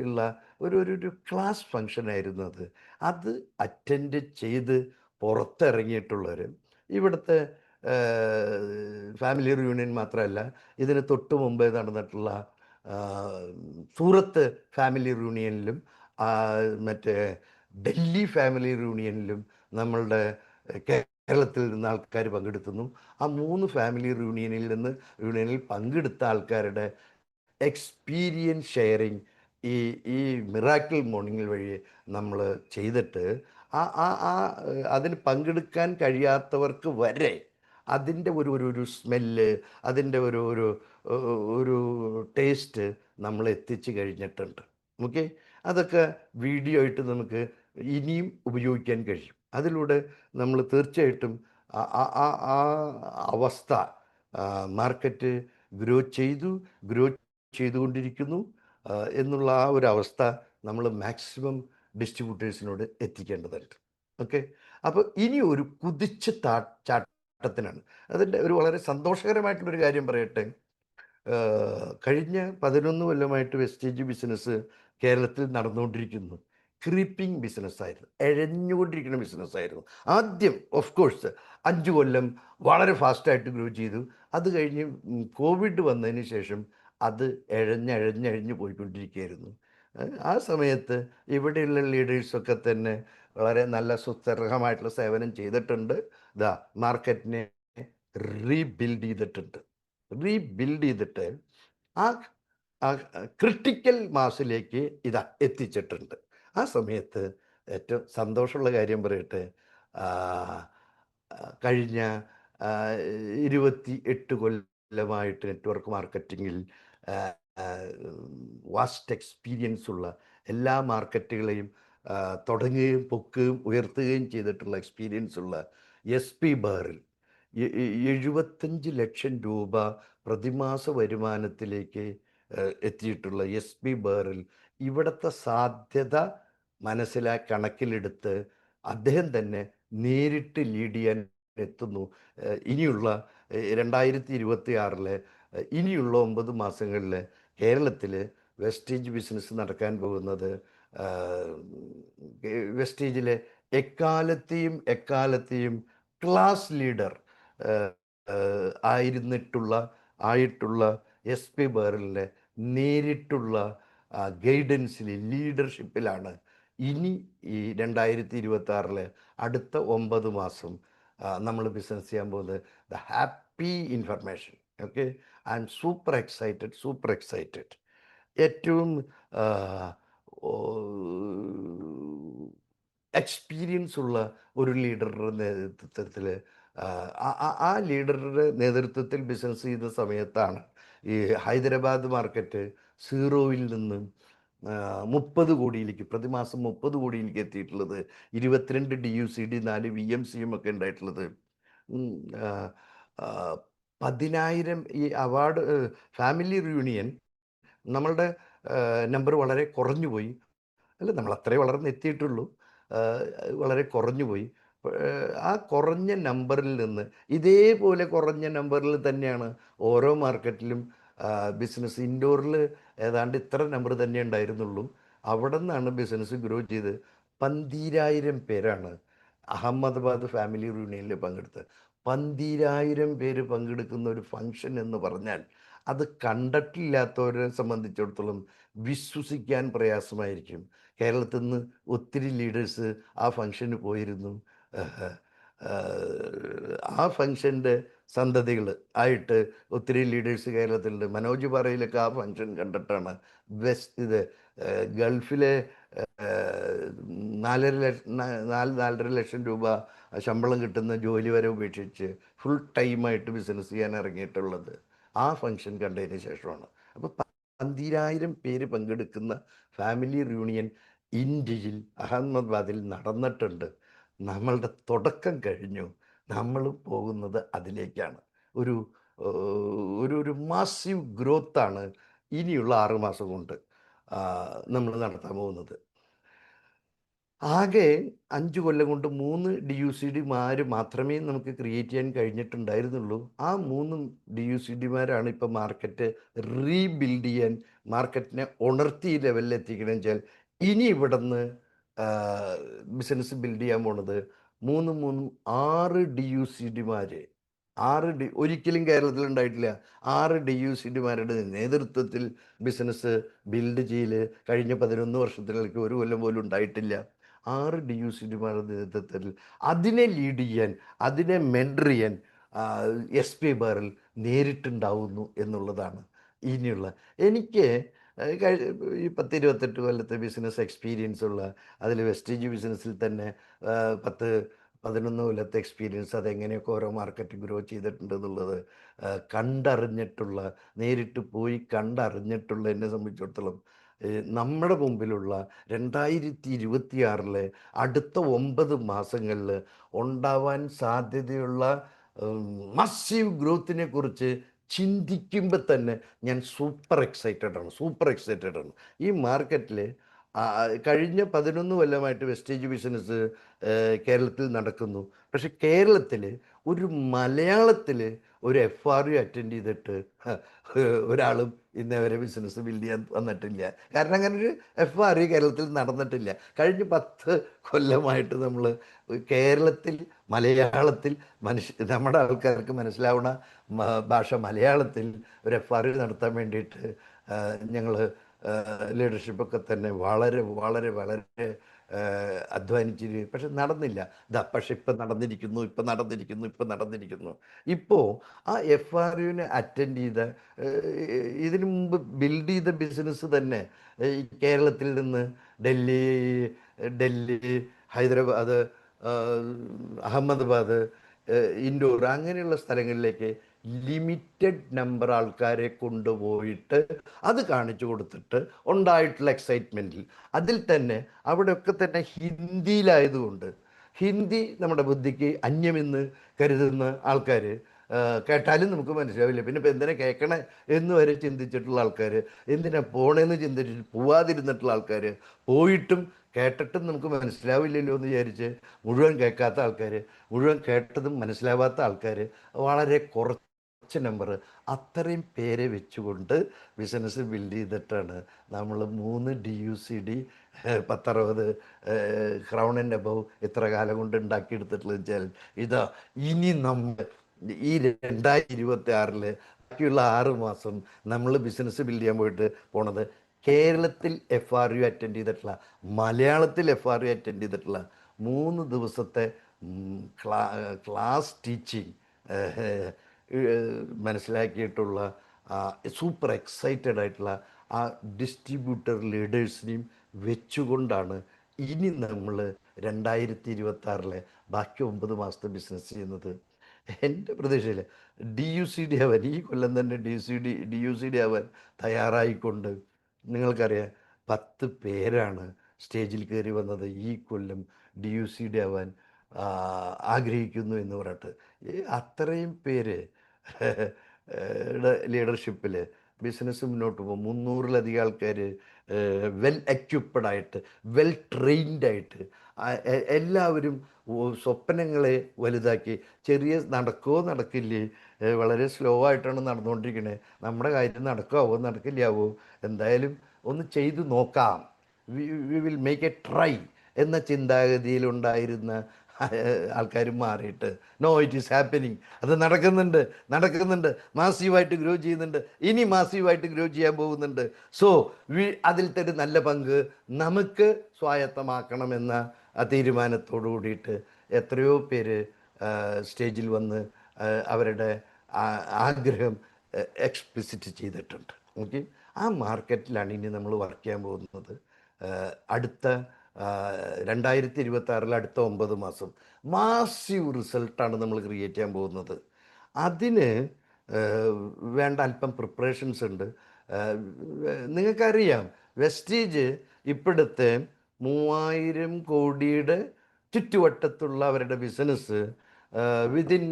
ഉള്ള ഒരു ക്ലാസ് ഫങ്ഷനായിരുന്നു അത്. അത് അറ്റൻഡ് ചെയ്ത് പുറത്തിറങ്ങിയിട്ടുള്ളവർ, ഇവിടുത്തെ ഫാമിലി റിയൂണിയൻ മാത്രമല്ല, ഇതിന് തൊട്ട് മുമ്പേ നടന്നിട്ടുള്ള സൂറത്ത് ഫാമിലി റിയൂണിയനിലും മറ്റേ ഡൽഹി ഫാമിലി റിയൂണിയനിലും നമ്മളുടെ കേരളത്തിൽ നിന്ന് ആൾക്കാർ പങ്കെടുത്തുന്നു. ആ 3 ഫാമിലി റിയൂണിയനിൽ പങ്കെടുത്ത ആൾക്കാരുടെ എക്സ്പീരിയൻസ് ഷെയറിങ് ഈ മിറാക്കിൾ മോർണിംഗ് വഴി നമ്മൾ ചെയ്തിട്ട് അതിന് പങ്കെടുക്കാൻ കഴിയാത്തവർക്ക് വരെ അതിൻ്റെ ഒരു സ്മെല്ല്, അതിൻ്റെ ഒരു ടേസ്റ്റ് നമ്മൾ എത്തിച്ച് കഴിഞ്ഞിട്ടുണ്ട്. ഓക്കെ, അതൊക്കെ വീഡിയോ ആയിട്ട് നമുക്ക് ഇനിയും ഉപയോഗിക്കാൻ കഴിയും. അതിലൂടെ നമ്മൾ തീർച്ചയായിട്ടും ആ അവസ്ഥ, മാർക്കറ്റ് ഗ്രോ ചെയ്തുകൊണ്ടിരിക്കുന്നു എന്നുള്ള ആ ഒരു അവസ്ഥ നമ്മൾ മാക്സിമം ഡിസ്ട്രിബ്യൂട്ടേഴ്സിനോട് എത്തിക്കേണ്ടതുണ്ട്. ഓക്കെ, അപ്പോൾ ഇനി ഒരു കുതിച്ച ചാട്ടത്തിനാണ്. അതിൻ്റെ ഒരു വളരെ സന്തോഷകരമായിട്ടുള്ളൊരു കാര്യം പറയട്ടെ. കഴിഞ്ഞ 11 കൊല്ലമായിട്ട് വെസ്റ്റേജ് ബിസിനസ് കേരളത്തിൽ നടന്നുകൊണ്ടിരിക്കുന്നു. ക്രീപ്പിംഗ് ബിസിനസ്സായിരുന്നു, എഴഞ്ഞുകൊണ്ടിരിക്കുന്ന ബിസിനസ്സായിരുന്നു. ആദ്യം ഓഫ് കോഴ്സ് 5 കൊല്ലം വളരെ ഫാസ്റ്റായിട്ട് ഗ്രോ ചെയ്തു. അത് കഴിഞ്ഞ് കോവിഡ് വന്നതിന് ശേഷം അത് എഴഞ്ഞ് പോയിക്കൊണ്ടിരിക്കുകയായിരുന്നു. ആ സമയത്ത് ഇവിടെയുള്ള ലീഡേഴ്സൊക്കെ തന്നെ വളരെ നല്ല സുസ്ഥിരമായിട്ടുള്ള സേവനം ചെയ്തിട്ടുണ്ട്. മാർക്കറ്റിനെ റീബിൽഡ് ചെയ്തിട്ടുണ്ട്. റീബിൽഡ് ചെയ്തിട്ട് ആ ക്രിട്ടിക്കൽ മാസിലേക്ക് ഇതാ എത്തിച്ചിട്ടുണ്ട്. ആ സമയത്ത് ഏറ്റവും സന്തോഷമുള്ള കാര്യം പറയട്ടെ, ആ, കഴിഞ്ഞ 28 കൊല്ലമായിട്ട് നെറ്റ്വർക്ക് മാർക്കറ്റിങ്ങിൽ വാസ്റ്റ് എക്സ്പീരിയൻസ് ഉള്ള എല്ലാ മാർക്കറ്റുകളെയും തുടങ്ങുകയും പൊക്കുകയും ഉയർത്തുകയും ചെയ്തിട്ടുള്ള എക്സ്പീരിയൻസ് ഉള്ള SP ബഹറിൽ 75 ലക്ഷം രൂപ പ്രതിമാസ വരുമാനത്തിലേക്ക് എത്തിയിട്ടുള്ള SP ബഹറിൽ ഇവിടുത്തെ സാധ്യത കണക്കിലെടുത്ത് അദ്ദേഹം തന്നെ നേരിട്ട് ലീഡ് ചെയ്യാൻ എത്തുന്നു. ഇനിയുള്ള 2026 ഇനിയുള്ള 9 മാസങ്ങളിൽ കേരളത്തിൽ വെസ്റ്റേജ് ബിസിനസ് നടക്കാൻ പോകുന്നത് വെസ്റ്റേജിലെ എക്കാലത്തെയും ക്ലാസ് ലീഡർ ആയിട്ടുള്ള SP ബഹറിലെ നേരിട്ടുള്ള ഗൈഡൻസിൽ ലീഡർഷിപ്പിലാണ് ഇനി ഈ 2026 അടുത്ത 9 മാസം നമ്മൾ ബിസിനസ് ചെയ്യാൻ പോകുന്നത്. The happy information. Okay, I am super excited. ഏറ്റവും എക്സ്പീരിയൻസ് ഉള്ള ഒരു ലീഡറുടെ നേതൃത്വത്തിൽ ആ ലീഡറുടെ നേതൃത്വത്തിൽ ബിസിനസ് ചെയ്ത സമയത്താണ് ഈ ഹൈദരാബാദ് മാർക്കറ്റ് 0-ൽ നിന്ന് 30 കോടിയിലേക്ക് പ്രതിമാസം 30 കോടിയിലേക്ക് എത്തിയിട്ടുള്ളത്. 22 DUCD 4 VMCM ഒക്കെ ഉണ്ടായിട്ടുള്ളത്. 10,000 ഈ അവാർഡ് ഫാമിലി റിയൂണിയൻ നമ്മളുടെ നമ്പർ വളരെ കുറഞ്ഞു പോയി. അല്ല, നമ്മൾ അത്രേ വളർന്നെത്തിയിട്ടുള്ളൂ, വളരെ കുറഞ്ഞു പോയി. ആ കുറഞ്ഞ നമ്പറിൽ നിന്ന് ഇതേപോലെ കുറഞ്ഞ നമ്പറിൽ തന്നെയാണ് ഓരോ മാർക്കറ്റിലും ബിസിനസ്. ഇൻഡോറിൽ ഏതാണ്ട് ഇത്ര നമ്പർ തന്നെ ഉണ്ടായിരുന്നുള്ളൂ. അവിടെ നിന്നാണ് ബിസിനസ് ഗ്രോ ചെയ്ത് 12,000 പേരാണ് അഹമ്മദാബാദ് ഫാമിലി റിയൂണിയനിൽ പങ്കെടുത്തത്. 12,000 പേര് പങ്കെടുക്കുന്ന ഒരു ഫംഗ്ഷൻ എന്ന് പറഞ്ഞാൽ അത് കണ്ടിട്ടില്ലാത്തവരെ സംബന്ധിച്ചിടത്തോളം വിശ്വസിക്കാൻ പ്രയാസമായിരിക്കും. കേരളത്തിൽ നിന്ന് ഒത്തിരി ലീഡേഴ്സ് ആ ഫംഗ്ഷന് പോയിരുന്നു. ആ ഫംഗ്ഷൻ്റെ സന്തതികൾ ആയിട്ട് ഒത്തിരി ലീഡേഴ്സ് കേരളത്തിലുണ്ട്. മനോജ് പാറയിലൊക്കെ ആ ഫംഗ്ഷൻ കണ്ടിട്ടാണ് ഗൾഫിലെ 4.5 ലക്ഷം രൂപ ശമ്പളം കിട്ടുന്ന ജോലി വരെ ഉപേക്ഷിച്ച് ഫുൾ ടൈമായിട്ട് ബിസിനസ് ചെയ്യാൻ ഇറങ്ങിയിട്ടുള്ളത് ആ ഫംഗ്ഷൻ കണ്ടതിന് ശേഷമാണ്. അപ്പോൾ 12,000 പേര് പങ്കെടുക്കുന്ന ഫാമിലി റിയൂണിയൻ ഇന്ത്യയിൽ അഹമ്മദാബാദിൽ നടന്നിട്ടുണ്ട്. നമ്മളുടെ തുടക്കം കഴിഞ്ഞു, നമ്മൾ പോകുന്നത് അതിലേക്കാണ്. ഒരു ഒരു മാസീവ് ഗ്രോത്താണ് ഇനിയുള്ള 6 മാസം കൊണ്ട് നമ്മൾ നടത്താൻ പോകുന്നത്. ആകെ 5 കൊല്ലം കൊണ്ട് 3 DUCDമാർ മാത്രമേ നമുക്ക് ക്രിയേറ്റ് ചെയ്യാൻ കഴിഞ്ഞിട്ടുണ്ടായിരുന്നുള്ളൂ. ആ 3 DUCDമാരാണ് ഇപ്പോൾ മാർക്കറ്റ് റീബിൽഡ് ചെയ്യാൻ, മാർക്കറ്റിനെ ഉണർത്തി ലെവലിൽ എത്തിക്കണം വെച്ചാൽ ഇനി ഇവിടുന്ന് ബിസിനസ് ബിൽഡ് ചെയ്യാൻ പോണത് 6 DUCDമാർ. ഒരിക്കലും കേരളത്തിൽ ഉണ്ടായിട്ടില്ല. 6 DUCDമാരുടെ നേതൃത്വത്തിൽ ബിസിനസ് ബിൽഡ് ചെയ്യൽ കഴിഞ്ഞ 11 വർഷത്തിലേക്ക് 1 കൊല്ലം പോലും ഉണ്ടായിട്ടില്ല. 6 DUCDമാരുടെ നേതൃത്വത്തിൽ അതിനെ ലീഡ് ചെയ്യാൻ, അതിനെ മെൻറ്റർ ചെയ്യാൻ SP ബഹറിൽ നേരിട്ടുണ്ടാവുന്നു എന്നുള്ളതാണ് ഇനിയുള്ള. എനിക്ക് ഈ 10-28 കൊല്ലത്തെ ബിസിനസ് എക്സ്പീരിയൻസ് ഉള്ള, അതിൽ വെസ്റ്റേജ് ബിസിനസ്സിൽ തന്നെ 10-11 കൊല്ലത്തെ എക്സ്പീരിയൻസ്, അതെങ്ങനെയൊക്കെ ഓരോ മാർക്കറ്റ് ഗ്രോ ചെയ്തിട്ടുണ്ട് എന്നുള്ളത് കണ്ടറിഞ്ഞിട്ടുള്ള, നേരിട്ട് പോയി കണ്ടറിഞ്ഞിട്ടുള്ള എന്നെ സംബന്ധിച്ചിടത്തോളം നമ്മുടെ മുമ്പിലുള്ള 2026 അടുത്ത 9 മാസങ്ങളിൽ ഉണ്ടാവാൻ സാധ്യതയുള്ള മസീവ് ഗ്രോത്തിനെ കുറിച്ച് ചിന്തിക്കുമ്പോൾ തന്നെ ഞാൻ സൂപ്പർ എക്സൈറ്റഡ് ആണ്. ഈ മാർക്കറ്റിൽ കഴിഞ്ഞ 11 കൊല്ലമായിട്ട് വെസ്റ്റേജ് ബിസിനസ് കേരളത്തിൽ നടക്കുന്നു. പക്ഷെ കേരളത്തിൽ ഒരു മലയാളത്തിൽ ഒരു FRU അറ്റൻഡ് ചെയ്തിട്ട് ഒരാളും ഇന്നേ വരെ ബിസിനസ് ബിൽഡ് ചെയ്യാൻ വന്നിട്ടില്ല. കാരണം അങ്ങനെ ഒരു FRU കേരളത്തിൽ നടന്നിട്ടില്ല. കഴിഞ്ഞ 10 കൊല്ലമായിട്ട് നമ്മൾ കേരളത്തിൽ മലയാളത്തിൽ നമ്മുടെ ആൾക്കാർക്ക് മനസ്സിലാവുന്ന ഭാഷ മലയാളത്തിൽ ഒരു FRU നടത്താൻ വേണ്ടിയിട്ട് ഞങ്ങൾ ലീഡർഷിപ്പൊക്കെ തന്നെ വളരെ വളരെ വളരെ അധ്വാനിച്ചിട്ട് പക്ഷെ നടന്നില്ല. പക്ഷെ ഇപ്പം നടന്നിരിക്കുന്നു. ഇപ്പോൾ ആ FRUവിനെ അറ്റൻഡ് ചെയ്ത ഇതിനു മുമ്പ് ബിൽഡ് ചെയ്ത ബിസിനസ് തന്നെ ഈ കേരളത്തിൽ നിന്ന് ഡൽഹി, ഹൈദരാബാദ്, അഹമ്മദാബാദ്, ഇൻഡോർ അങ്ങനെയുള്ള സ്ഥലങ്ങളിലേക്ക് ലിമിറ്റഡ് നമ്പർ ആൾക്കാരെ കൊണ്ടുപോയിട്ട് അത് കാണിച്ചു കൊടുത്തിട്ട് ഉണ്ടായിട്ടുള്ള എക്സൈറ്റ്മെൻറ്റിൽ അതിൽ തന്നെ അവിടെയൊക്കെ തന്നെ ഹിന്ദിയിലായതുകൊണ്ട് ഹിന്ദി നമ്മുടെ ബുദ്ധിക്ക് അന്യമെന്ന് കരുതുന്ന ആൾക്കാർ കേട്ടാലും നമുക്ക് മനസ്സിലാവില്ല. പിന്നെ ഇപ്പം എന്തിനാ കേൾക്കണേ എന്ന് വരെ ചിന്തിച്ചിട്ടുള്ള ആൾക്കാർ, എന്തിനാ പോണേന്ന് ചിന്തിച്ചിട്ട് പോവാതിരുന്നിട്ടുള്ള ആൾക്കാർ, പോയിട്ടും കേട്ടിട്ടും നമുക്ക് മനസ്സിലാവില്ലല്ലോ എന്ന് വിചാരിച്ച് മുഴുവൻ കേൾക്കാത്ത ആൾക്കാർ, മുഴുവൻ കേട്ടതും മനസ്സിലാവാത്ത ആൾക്കാർ വളരെ കുറച്ച് നമ്പർ. അത്രയും പേരെ വെച്ചുകൊണ്ട് ബിസിനസ് ബിൽഡ് ചെയ്തിട്ടാണ് നമ്മൾ 3 DUCD 10-60 ക്രൗൺ ആൻഡ് അബവ് ഇത്ര കാലം കൊണ്ട് ഉണ്ടാക്കിയെടുത്തിട്ടുള്ളത് വെച്ചാൽ ഇതാ ഇനി നമ്മൾ ഈ 2026 ബാക്കിയുള്ള 6 മാസം നമ്മൾ ബിസിനസ് ബിൽഡ് ചെയ്യാൻ പോയിട്ട് പോണത് കേരളത്തിൽ FRU അറ്റൻഡ് ചെയ്തിട്ടുള്ള, മലയാളത്തിൽ FRU അറ്റൻഡ് ചെയ്തിട്ടുള്ള 3 ദിവസത്തെ ക്ലാസ് ടീച്ചിങ് മനസ്സിലാക്കിയിട്ടുള്ള സൂപ്പർ എക്സൈറ്റഡ് ആയിട്ടുള്ള ആ ഡിസ്ട്രിബ്യൂട്ടർ ലീഡേഴ്സിനെയും വെച്ചുകൊണ്ടാണ് ഇനി നമ്മൾ 2026 ബാക്കി 9 മാസത്തെ ബിസിനസ് ചെയ്യുന്നത്. എൻ്റെ പ്രതീക്ഷയിൽ DUCD ആവാൻ ഈ കൊല്ലം തന്നെ DUCD ആവാൻ തയ്യാറായിക്കൊണ്ട്, നിങ്ങൾക്കറിയാം 10 പേരാണ് സ്റ്റേജിൽ കയറി വന്നത് ഈ കൊല്ലം DUCD ആവാൻ ആഗ്രഹിക്കുന്നു എന്ന് പറഞ്ഞിട്ട്. അത്രയും പേര് ലീഡർഷിപ്പിൽ ബിസിനസ് മുന്നോട്ട് പോകും. 300-ലധികം ആൾക്കാർ വെൽ എക്യുപ്ഡ് ആയിട്ട്, വെൽ ട്രെയിൻഡ് ആയിട്ട്, എല്ലാവരും സ്വപ്നങ്ങളെ വലുതാക്കി, ചെറിയ നടക്കില്ലേ, വളരെ സ്ലോ ആയിട്ടാണ് നടന്നുകൊണ്ടിരിക്കുന്നത്, നമ്മുടെ കാര്യം നടക്കാവോ നടക്കില്ലാവോ, എന്തായാലും ഒന്ന് ചെയ്തു നോക്കാം, we will make A try എന്ന ചിന്താഗതിയിലുണ്ടായിരുന്ന ആൾക്കാർ മാറിയിട്ട് നോ ഇറ്റ് ഈസ് ഹാപ്പനിങ്, അത് നടക്കുന്നുണ്ട്, മാസീവായിട്ട് ഗ്രോ ചെയ്യുന്നുണ്ട്, ഇനി മാസീവായിട്ട് ഗ്രോ ചെയ്യാൻ പോകുന്നുണ്ട്. സോ അതിൽ തന്നെ നല്ല പങ്ക് നമുക്ക് സ്വായത്തമാക്കണമെന്ന തീരുമാനത്തോടു കൂടിയിട്ട് എത്രയോ പേര് സ്റ്റേജിൽ വന്ന് അവരുടെ ആഗ്രഹം എക്സ്പ്ലിസിറ്റ് ചെയ്തിട്ടുണ്ട്. ഓക്കെ, ആ മാർക്കറ്റിലാണ് ഇനി നമ്മൾ വർക്ക് ചെയ്യാൻ പോകുന്നത്. അടുത്ത 2026 അടുത്ത 9 മാസം മാസീവ് റിസൾട്ടാണ് നമ്മൾ ക്രിയേറ്റ് ചെയ്യാൻ പോകുന്നത്. അതിന് വേണ്ട അല്പം പ്രിപ്പറേഷൻസ് ഉണ്ട്. നിങ്ങൾക്കറിയാം, വെസ്റ്റീജ് ഇപ്പോഴത്തെ 3000 കോടിയുടെ ചുറ്റുവട്ടത്തുള്ള അവരുടെ business within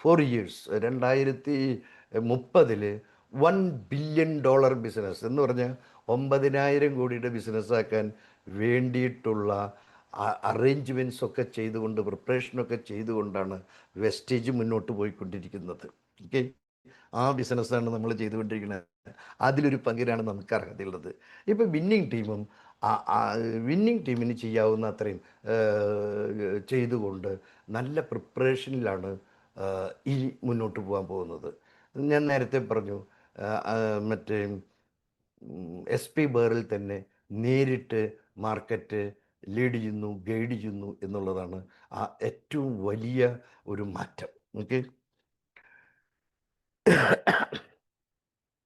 4 years 2030 $1 billion business എന്ന് പറഞ്ഞാൽ 9,000 കോടിയുടെ ബിസിനസ്സാക്കാൻ വേണ്ടിയിട്ടുള്ള അറേഞ്ച്മെൻറ്റ്സ് ഒക്കെ ചെയ്തുകൊണ്ട്, പ്രിപ്പറേഷനൊക്കെ ചെയ്തുകൊണ്ടാണ് വെസ്റ്റേജ് മുന്നോട്ട് പോയിക്കൊണ്ടിരിക്കുന്നത്. ഓക്കെ, ആ ബിസിനസ്സാണ് നമ്മൾ ചെയ്തുകൊണ്ടിരിക്കുന്നത്. അതിലൊരു പങ്കിനാണ് നമുക്ക് അർഹതയുള്ളത്. ഇപ്പോൾ വിന്നിങ് ടീമിന് ചെയ്യാവുന്ന അത്രയും ചെയ്തുകൊണ്ട് നല്ല പ്രിപ്പറേഷനിലാണ് ഈ മുന്നോട്ട് പോകാൻ പോകുന്നത്. ഞാൻ നേരത്തെ പറഞ്ഞു, മറ്റേ SP ബേറിൽ തന്നെ നേരിട്ട് മാർക്കറ്റ് ലീഡ് ചെയ്യുന്നു, ഗൈഡ് ചെയ്യുന്നു എന്നുള്ളതാണ് ആ ഏറ്റവും വലിയ ഒരു മാറ്റം. ഓക്കെ,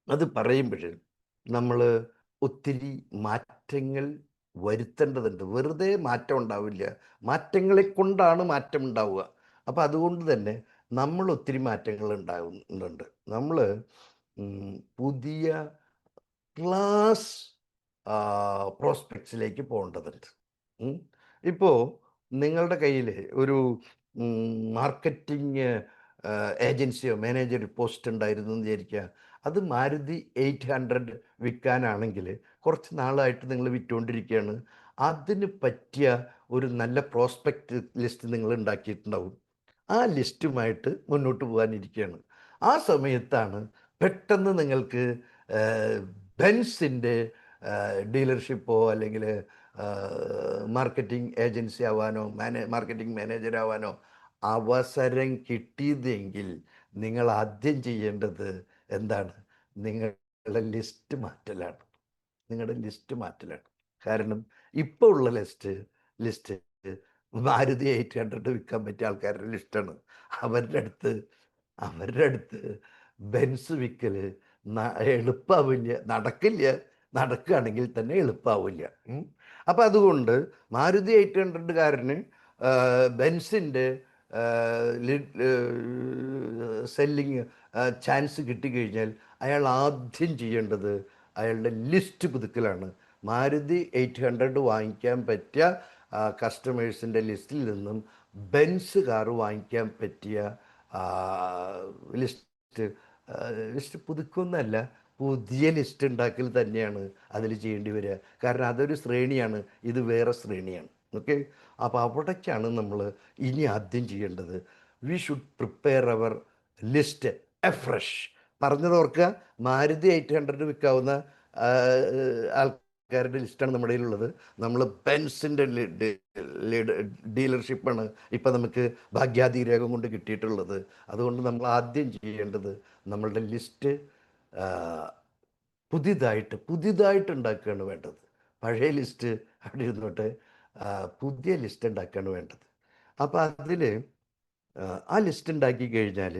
അത് പറയുമ്പോൾ നമ്മൾ ഒത്തിരി മാറ്റങ്ങൾ വരുത്തേണ്ടതുണ്ട്. വെറുതെ മാറ്റം ഉണ്ടാവില്ല, മാറ്റങ്ങളെ കൊണ്ടാണ് മാറ്റം ഉണ്ടാവുക. അപ്പോൾ അതുകൊണ്ട് തന്നെ നമ്മൾ ഒത്തിരി മാറ്റങ്ങൾ ഉണ്ടാകുന്നുണ്ട്. നമ്മൾ പുതിയ ക്ലാസ് പ്രോസ്പെക്ട്സിലേക്ക് പോകേണ്ടതുണ്ട്. ഇപ്പോൾ നിങ്ങളുടെ കയ്യിൽ ഒരു മാർക്കറ്റിംഗ് ഏജൻസിയോ മാനേജർ പോസ്റ്റ് ഉണ്ടായിരുന്നു എന്ന് വിചാരിക്കുക. അത് മാരുതി 800 വിൽക്കാനാണെങ്കിൽ കുറച്ച് നാളായിട്ട് നിങ്ങൾ വിറ്റുകൊണ്ടിരിക്കുകയാണ്. അതിന് പറ്റിയ ഒരു നല്ല പ്രോസ്പെക്റ്റ് ലിസ്റ്റ് നിങ്ങൾ ഉണ്ടാക്കിയിട്ടുണ്ടാവും. ആ ലിസ്റ്റുമായിട്ട് മുന്നോട്ട് പോകാനിരിക്കുകയാണ്. ആ സമയത്താണ് പെട്ടെന്ന് നിങ്ങൾക്ക് ബെൻസിൻ്റെ ഡീലർഷിപ്പോ അല്ലെങ്കിൽ മാർക്കറ്റിംഗ് ഏജൻസി ആവാനോ മാർക്കറ്റിംഗ് മാനേജർ ആവാനോ അവസരം കിട്ടിയതെങ്കിൽ നിങ്ങൾ ആദ്യം ചെയ്യേണ്ടത് എന്താണ്? നിങ്ങളുടെ ലിസ്റ്റ് മാറ്റലാണ്. കാരണം ഇപ്പോൾ ഉള്ള ലിസ്റ്റ് മാരുതി 800 വിൽക്കാൻ പറ്റിയ ആൾക്കാരുടെ ലിസ്റ്റാണ്. അവരുടെ അടുത്ത് ബെൻസ് വിൽക്കല് എളുപ്പാവില്ല, നടക്കുകയാണെങ്കിൽ തന്നെ എളുപ്പാവില്ല. അപ്പം അതുകൊണ്ട് മാരുതി 800കാരന് ബെൻസിൻ്റെ സെല്ലിങ് ചാൻസ് കിട്ടിക്കഴിഞ്ഞാൽ അയാൾ ആദ്യം ചെയ്യേണ്ടത് അയാളുടെ ലിസ്റ്റ് പുതുക്കലാണ്. മാരുതി 800 വാങ്ങിക്കാൻ പറ്റിയ കസ്റ്റമേഴ്സിൻ്റെ ലിസ്റ്റിൽ നിന്നും ബെൻസ് കാറ് വാങ്ങിക്കാൻ പറ്റിയ ലിസ്റ്റ് പുതുക്കുന്നല്ല, പുതിയ ലിസ്റ്റ് ഉണ്ടാക്കൽ തന്നെയാണ് അതിൽ ചെയ്യേണ്ടി വരിക. കാരണം അതൊരു ശ്രേണിയാണ്, ഇത് വേറെ ശ്രേണിയാണ്. ഓക്കെ, അപ്പോൾ അവിടേക്കാണ് നമ്മൾ ഇനി ആദ്യം ചെയ്യേണ്ടത്. We should prepare our list fresh. പറഞ്ഞത് ഓർക്കുക, മാരുതി 800 വിൽക്കാവുന്ന ആൾക്കാരുടെ ലിസ്റ്റാണ് നമ്മുടെ കയ്യിലുള്ളത്. നമ്മൾ ബെൻസിൻ്റെ ഡീലർഷിപ്പാണ് ഇപ്പം നമുക്ക് ഭാഗ്യാതിരേഖം കൊണ്ട് കിട്ടിയിട്ടുള്ളത്. അതുകൊണ്ട് നമ്മൾ ആദ്യം ചെയ്യേണ്ടത് നമ്മളുടെ ലിസ്റ്റ് പുതിയതായിട്ട് ഉണ്ടാക്കുകയാണ് വേണ്ടത്. പഴയ ലിസ്റ്റ് അവിടെ ഇരുന്നോട്ടെ, പുതിയ ലിസ്റ്റ് ഉണ്ടാക്കുകയാണ് വേണ്ടത്. അപ്പോൾ അതിൽ ആ ലിസ്റ്റ് ഉണ്ടാക്കി കഴിഞ്ഞാൽ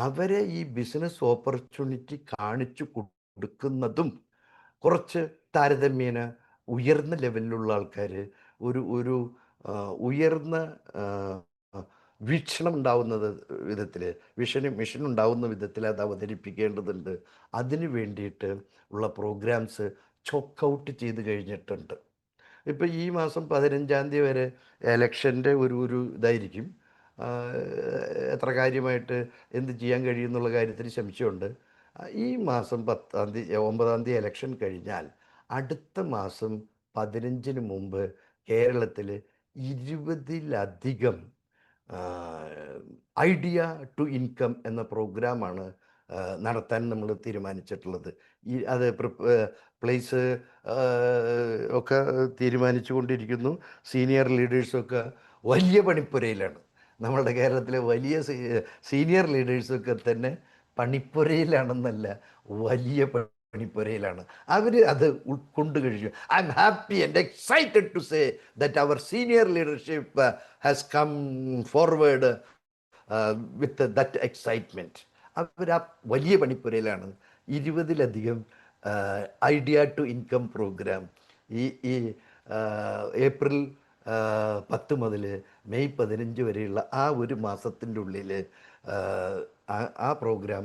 അവരെ ഈ ബിസിനസ് ഓപ്പർച്യൂണിറ്റി കാണിച്ചു കൊടുക്കുന്നതും കുറച്ച് താരതമ്യേന ഉയർന്ന ലെവലിലുള്ള ആൾക്കാർ ഒരു ഉയർന്ന വീക്ഷണം ഉണ്ടാവുന്നത് വിധത്തിൽ, മിഷൻ ഉണ്ടാവുന്ന വിധത്തിൽ അത് അവതരിപ്പിക്കേണ്ടതുണ്ട്. അതിന് വേണ്ടിയിട്ട് ഉള്ള പ്രോഗ്രാംസ് ചോക്ക് ഔട്ട് ചെയ്ത് കഴിഞ്ഞിട്ടുണ്ട്. ഇപ്പം ഈ മാസം 15 വരെ എലക്ഷൻ്റെ ഒരു ഇതായിരിക്കും. എത്ര കാര്യമായിട്ട് എന്ത് ചെയ്യാൻ കഴിയുമെന്നുള്ള കാര്യത്തിൽ സംശയമുണ്ട്. ഈ മാസം 9 എലക്ഷൻ കഴിഞ്ഞാൽ അടുത്ത മാസം 15 മുമ്പ് കേരളത്തിൽ 20ലധികം ഐഡിയ ടു ഇൻകം എന്ന പ്രോഗ്രാമാണ് നടത്താൻ നമ്മൾ തീരുമാനിച്ചിട്ടുള്ളത്. അത് പ്ലേസ് ഒക്കെ തീരുമാനിച്ചു കൊണ്ടിരിക്കുന്നു. സീനിയർ ലീഡേഴ്സൊക്കെ വലിയ പണിപ്പുരയിലാണ്. നമ്മളുടെ കേരളത്തിലെ വലിയ സീനിയർ ലീഡേഴ്സൊക്കെ തന്നെ പണിപ്പുരയിലാണെന്നല്ല, വലിയ പണിപ്പുരയിലാണ്. അവർ അത് ഉൾക്കൊണ്ട് കഴിഞ്ഞു. I am happy and excited to say that our senior leadership has come forward with that excitement. അവർ ആ വലിയ പണിപ്പുരയിലാണ്. 20ലധികം ഐഡിയ ടു ഇൻകം പ്രോഗ്രാം ഈ ഏപ്രിൽ 10 മുതൽ മെയ് 15 വരെയുള്ള ആ ഒരു മാസത്തിൻ്റെ ഉള്ളിൽ ആ പ്രോഗ്രാം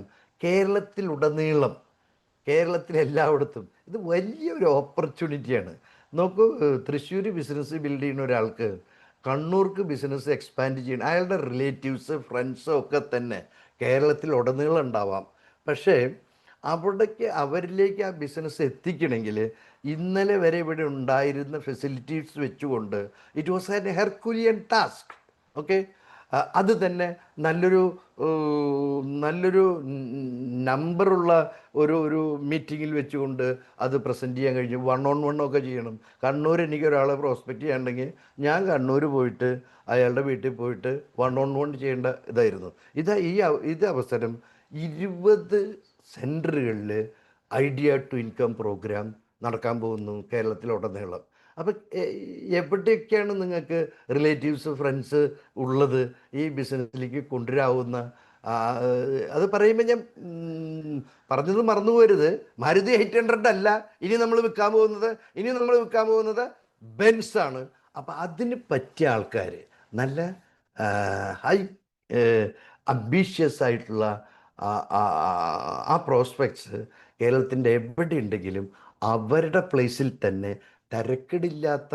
കേരളത്തിലെല്ലായിടത്തും ഇത് വലിയൊരു ഓപ്പർച്യൂണിറ്റിയാണ്. നോക്കൂ, തൃശ്ശൂർ ബിസിനസ് ബിൽഡ് ചെയ്യുന്ന ഒരാൾക്ക് കണ്ണൂർക്ക് ബിസിനസ് എക്സ്പാൻഡ് ചെയ്യണം. അയാളുടെ റിലേറ്റീവ്സ് ഫ്രണ്ട്സ് ഒക്കെ തന്നെ കേരളത്തിലുടനീളം ഉണ്ടാവാം. പക്ഷേ അവരിലേക്ക് ആ ബിസിനസ് എത്തിക്കണമെങ്കിൽ ഇന്നലെ വരെ ഇവിടെ ഉണ്ടായിരുന്ന ഫെസിലിറ്റീസ് വെച്ചുകൊണ്ട് it was an Herculean task. Okay, അത് തന്നെ നല്ലൊരു നമ്പറുള്ള ഒരു മീറ്റിങ്ങിൽ വെച്ചുകൊണ്ട് അത് പ്രസൻറ്റ് ചെയ്യാൻ കഴിഞ്ഞു. 1-on-1 ഒക്കെ ചെയ്യണം. കണ്ണൂർ എനിക്കൊരാളെ പ്രോസ്പെക്റ്റ് ചെയ്യാനുണ്ടെങ്കിൽ ഞാൻ കണ്ണൂർ പോയിട്ട് അയാളുടെ വീട്ടിൽ പോയിട്ട് 1-on-1 ചെയ്യേണ്ട ഇതായിരുന്നു. ഇത് അവസരം 20 സെൻറ്ററുകളിൽ ഐഡിയ ടു ഇൻകം പ്രോഗ്രാം നടക്കാൻ പോകുന്നു കേരളത്തിലുടനീളം. അപ്പം എവിടെയൊക്കെയാണ് നിങ്ങൾക്ക് റിലേറ്റീവ്സ് ഫ്രണ്ട്സ് ഉള്ളത് ഈ ബിസിനസ്സിലേക്ക് കൊണ്ടുവരാവുന്ന? അത് പറയുമ്പോൾ ഞാൻ പറഞ്ഞത് മറന്നു പോരുത്, മാരുതി 800 അല്ല ഇനി നമ്മൾ വിൽക്കാൻ പോകുന്നത് ബെൻസാണ്. അപ്പം അതിന് പറ്റിയ ആൾക്കാർ, നല്ല ഹൈ അംബീഷ്യസ് ആയിട്ടുള്ള ആ പ്രോസ്പെക്ട്സ് കേരളത്തിൻ്റെ എവിടെ ഉണ്ടെങ്കിലും അവരുടെ പ്ലേസിൽ തന്നെ തരക്കേടില്ലാത്ത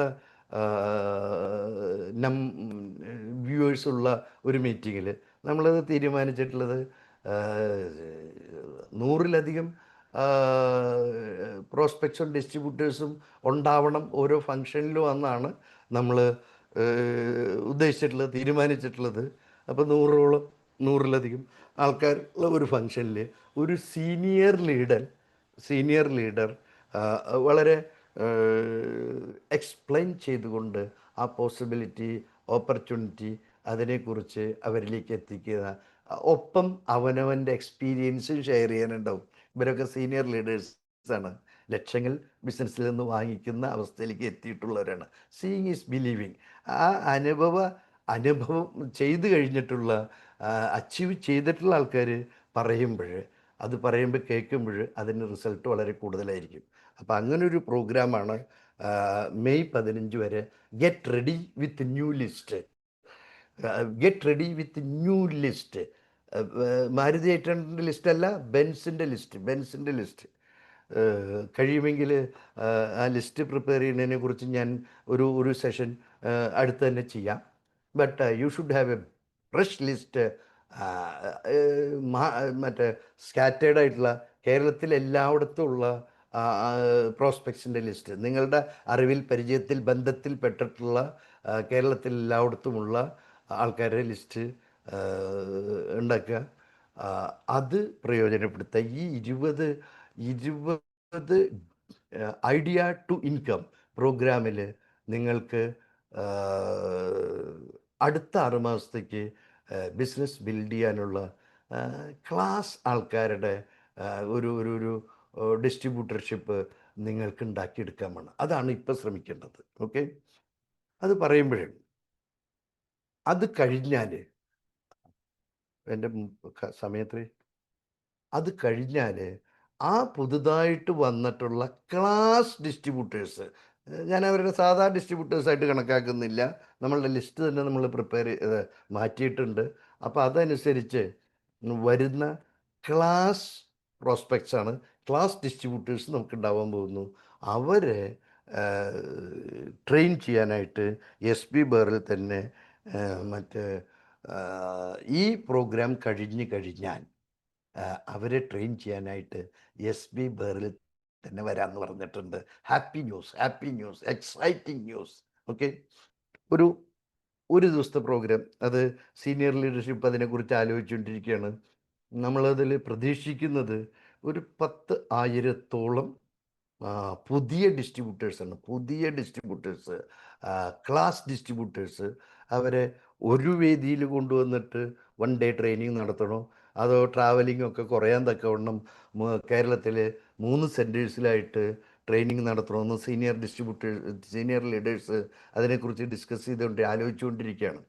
വ്യൂവേഴ്സുള്ള ഒരു മീറ്റിങ്ങിൽ നമ്മളത് തീരുമാനിച്ചിട്ടുള്ളത് 100ലധികം പ്രോസ്പെക്ട്സും ഡിസ്ട്രിബ്യൂട്ടേഴ്സും ഉണ്ടാവണം ഓരോ ഫങ്ഷനിലും എന്നാണ് നമ്മൾ തീരുമാനിച്ചിട്ടുള്ളത്. അപ്പോൾ 100ലധികം ആൾക്കാരുള്ള ഒരു ഫങ്ഷനിൽ ഒരു സീനിയർ ലീഡർ വളരെ എക്സ്പ്ലെയിൻ ചെയ്തുകൊണ്ട് ആ പോസിബിലിറ്റി, ഓപ്പർച്യൂണിറ്റി അതിനെക്കുറിച്ച് അവരിലേക്ക് എത്തിക്കുക. ഒപ്പം അവനവൻ്റെ എക്സ്പീരിയൻസും ഷെയർ ചെയ്യാനുണ്ടാവും. ഇവരൊക്കെ സീനിയർ ലീഡേഴ്സാണ്. ലക്ഷങ്ങൾ ബിസിനസ്സിൽ നിന്ന് വാങ്ങിക്കുന്ന അവസ്ഥയിലേക്ക് എത്തിയിട്ടുള്ളവരാണ്. Seeing is believing. ആ അനുഭവം ചെയ്തു കഴിഞ്ഞിട്ടുള്ള, അച്ചീവ് ചെയ്തിട്ടുള്ള ആൾക്കാർ പറയുമ്പോൾ, അത് പറയുമ്പോൾ കേൾക്കുമ്പോൾ അതിന് റിസൾട്ട് വളരെ കൂടുതലായിരിക്കും. അപ്പോൾ അങ്ങനൊരു പ്രോഗ്രാമാണ് മെയ് 15 വരെ. Get ready with new list. Get ready with new list. Maruti 800 ലിസ്റ്റല്ല, ബെൻസിൻ്റെ ലിസ്റ്റ്. കഴിയുമെങ്കിൽ ആ ലിസ്റ്റ് പ്രിപ്പയർ ചെയ്യുന്നതിനെ കുറിച്ച് ഞാൻ ഒരു സെഷൻ അടുത്ത് തന്നെ ചെയ്യാം. But you should have A fresh list. മറ്റേ സ്കാറ്റേഡ് ആയിട്ടുള്ള കേരളത്തിൽ എല്ലായിടത്തും ഉള്ള പ്രോസ്പെക്ട്സിൻ്റെ ലിസ്റ്റ്, നിങ്ങളുടെ അറിവിൽ, പരിചയത്തിൽ, ബന്ധത്തിൽ പെട്ടിട്ടുള്ള കേരളത്തിൽ എല്ലായിടത്തുമുള്ള ആൾക്കാരുടെ ലിസ്റ്റ് ഉണ്ടാക്കുക. അത് പ്രയോജനപ്പെടുത്തുക. ഈ 20 ഐഡിയ ടു ഇൻകം പ്രോഗ്രാമിൽ നിങ്ങൾക്ക് അടുത്ത 6 മാസത്തേക്ക് ബിസിനസ് ബിൽഡ് ചെയ്യാനുള്ള ക്ലാസ് ആൾക്കാരുടെ ഒരു ഡിസ്ട്രിബ്യൂട്ടർഷിപ്പ് നിങ്ങൾക്ക് ഉണ്ടാക്കിയെടുക്കാൻ വേണം. അതാണ് ഇപ്പോൾ ശ്രമിക്കേണ്ടത്. ഓക്കെ, അത് പറയുമ്പോഴേ അത് കഴിഞ്ഞാൽ എൻ്റെ സമയത്ത് അത് കഴിഞ്ഞാൽ ആ പുതുതായിട്ട് വന്നിട്ടുള്ള ക്ലാസ് ഡിസ്ട്രിബ്യൂട്ടേഴ്സ്, ഞാൻ അവരുടെ സാധാരണ ഡിസ്ട്രിബ്യൂട്ടേഴ്സായിട്ട് കണക്കാക്കുന്നില്ല, നമ്മളുടെ ലിസ്റ്റ് തന്നെ നമ്മൾ പ്രിപ്പയർ മാറ്റിയിട്ടുണ്ട്. അപ്പോൾ അതനുസരിച്ച് വരുന്ന ക്ലാസ് പ്രോസ്പെക്ട്സാണ്, ക്ലാസ് ഡിസ്ട്രിബ്യൂട്ടേഴ്സ് നമുക്ക് ഉണ്ടാവാൻ പോകുന്നു. അവരെ ട്രെയിൻ ചെയ്യാനായിട്ട് SB ബേറിൽ തന്നെ മറ്റേ ഈ പ്രോഗ്രാം കഴിഞ്ഞാൽ അവരെ ട്രെയിൻ ചെയ്യാനായിട്ട് SB ബേറിൽ തന്നെ വരാമെന്ന് പറഞ്ഞിട്ടുണ്ട്. Happy news, exciting news. Okay, ഒരു ദിവസത്തെ പ്രോഗ്രാം, അത് സീനിയർ ലീഡർഷിപ്പ് അതിനെക്കുറിച്ച് ആലോചിച്ചുകൊണ്ടിരിക്കുകയാണ്. നമ്മളതിൽ പ്രതീക്ഷിക്കുന്നത് ഒരു 10,000-ഓളം പുതിയ ഡിസ്ട്രിബ്യൂട്ടേഴ്സ്, ക്ലാസ് ഡിസ്ട്രിബ്യൂട്ടേഴ്സ്. അവരെ ഒരു വേദിയിൽ കൊണ്ടുവന്നിട്ട് 1 ഡേ ട്രെയിനിങ് നടത്തണോ, അതോ ട്രാവലിംഗ് ഒക്കെ കുറയാൻ തക്കവണ്ണം കേരളത്തിൽ 3 സെൻറ്റേഴ്സിലായിട്ട് ട്രെയിനിങ് നടത്തണമെന്ന് സീനിയർ ലീഡേഴ്സ് അതിനെക്കുറിച്ച് ഡിസ്കസ് ആലോചിച്ചുകൊണ്ടിരിക്കുകയാണ്.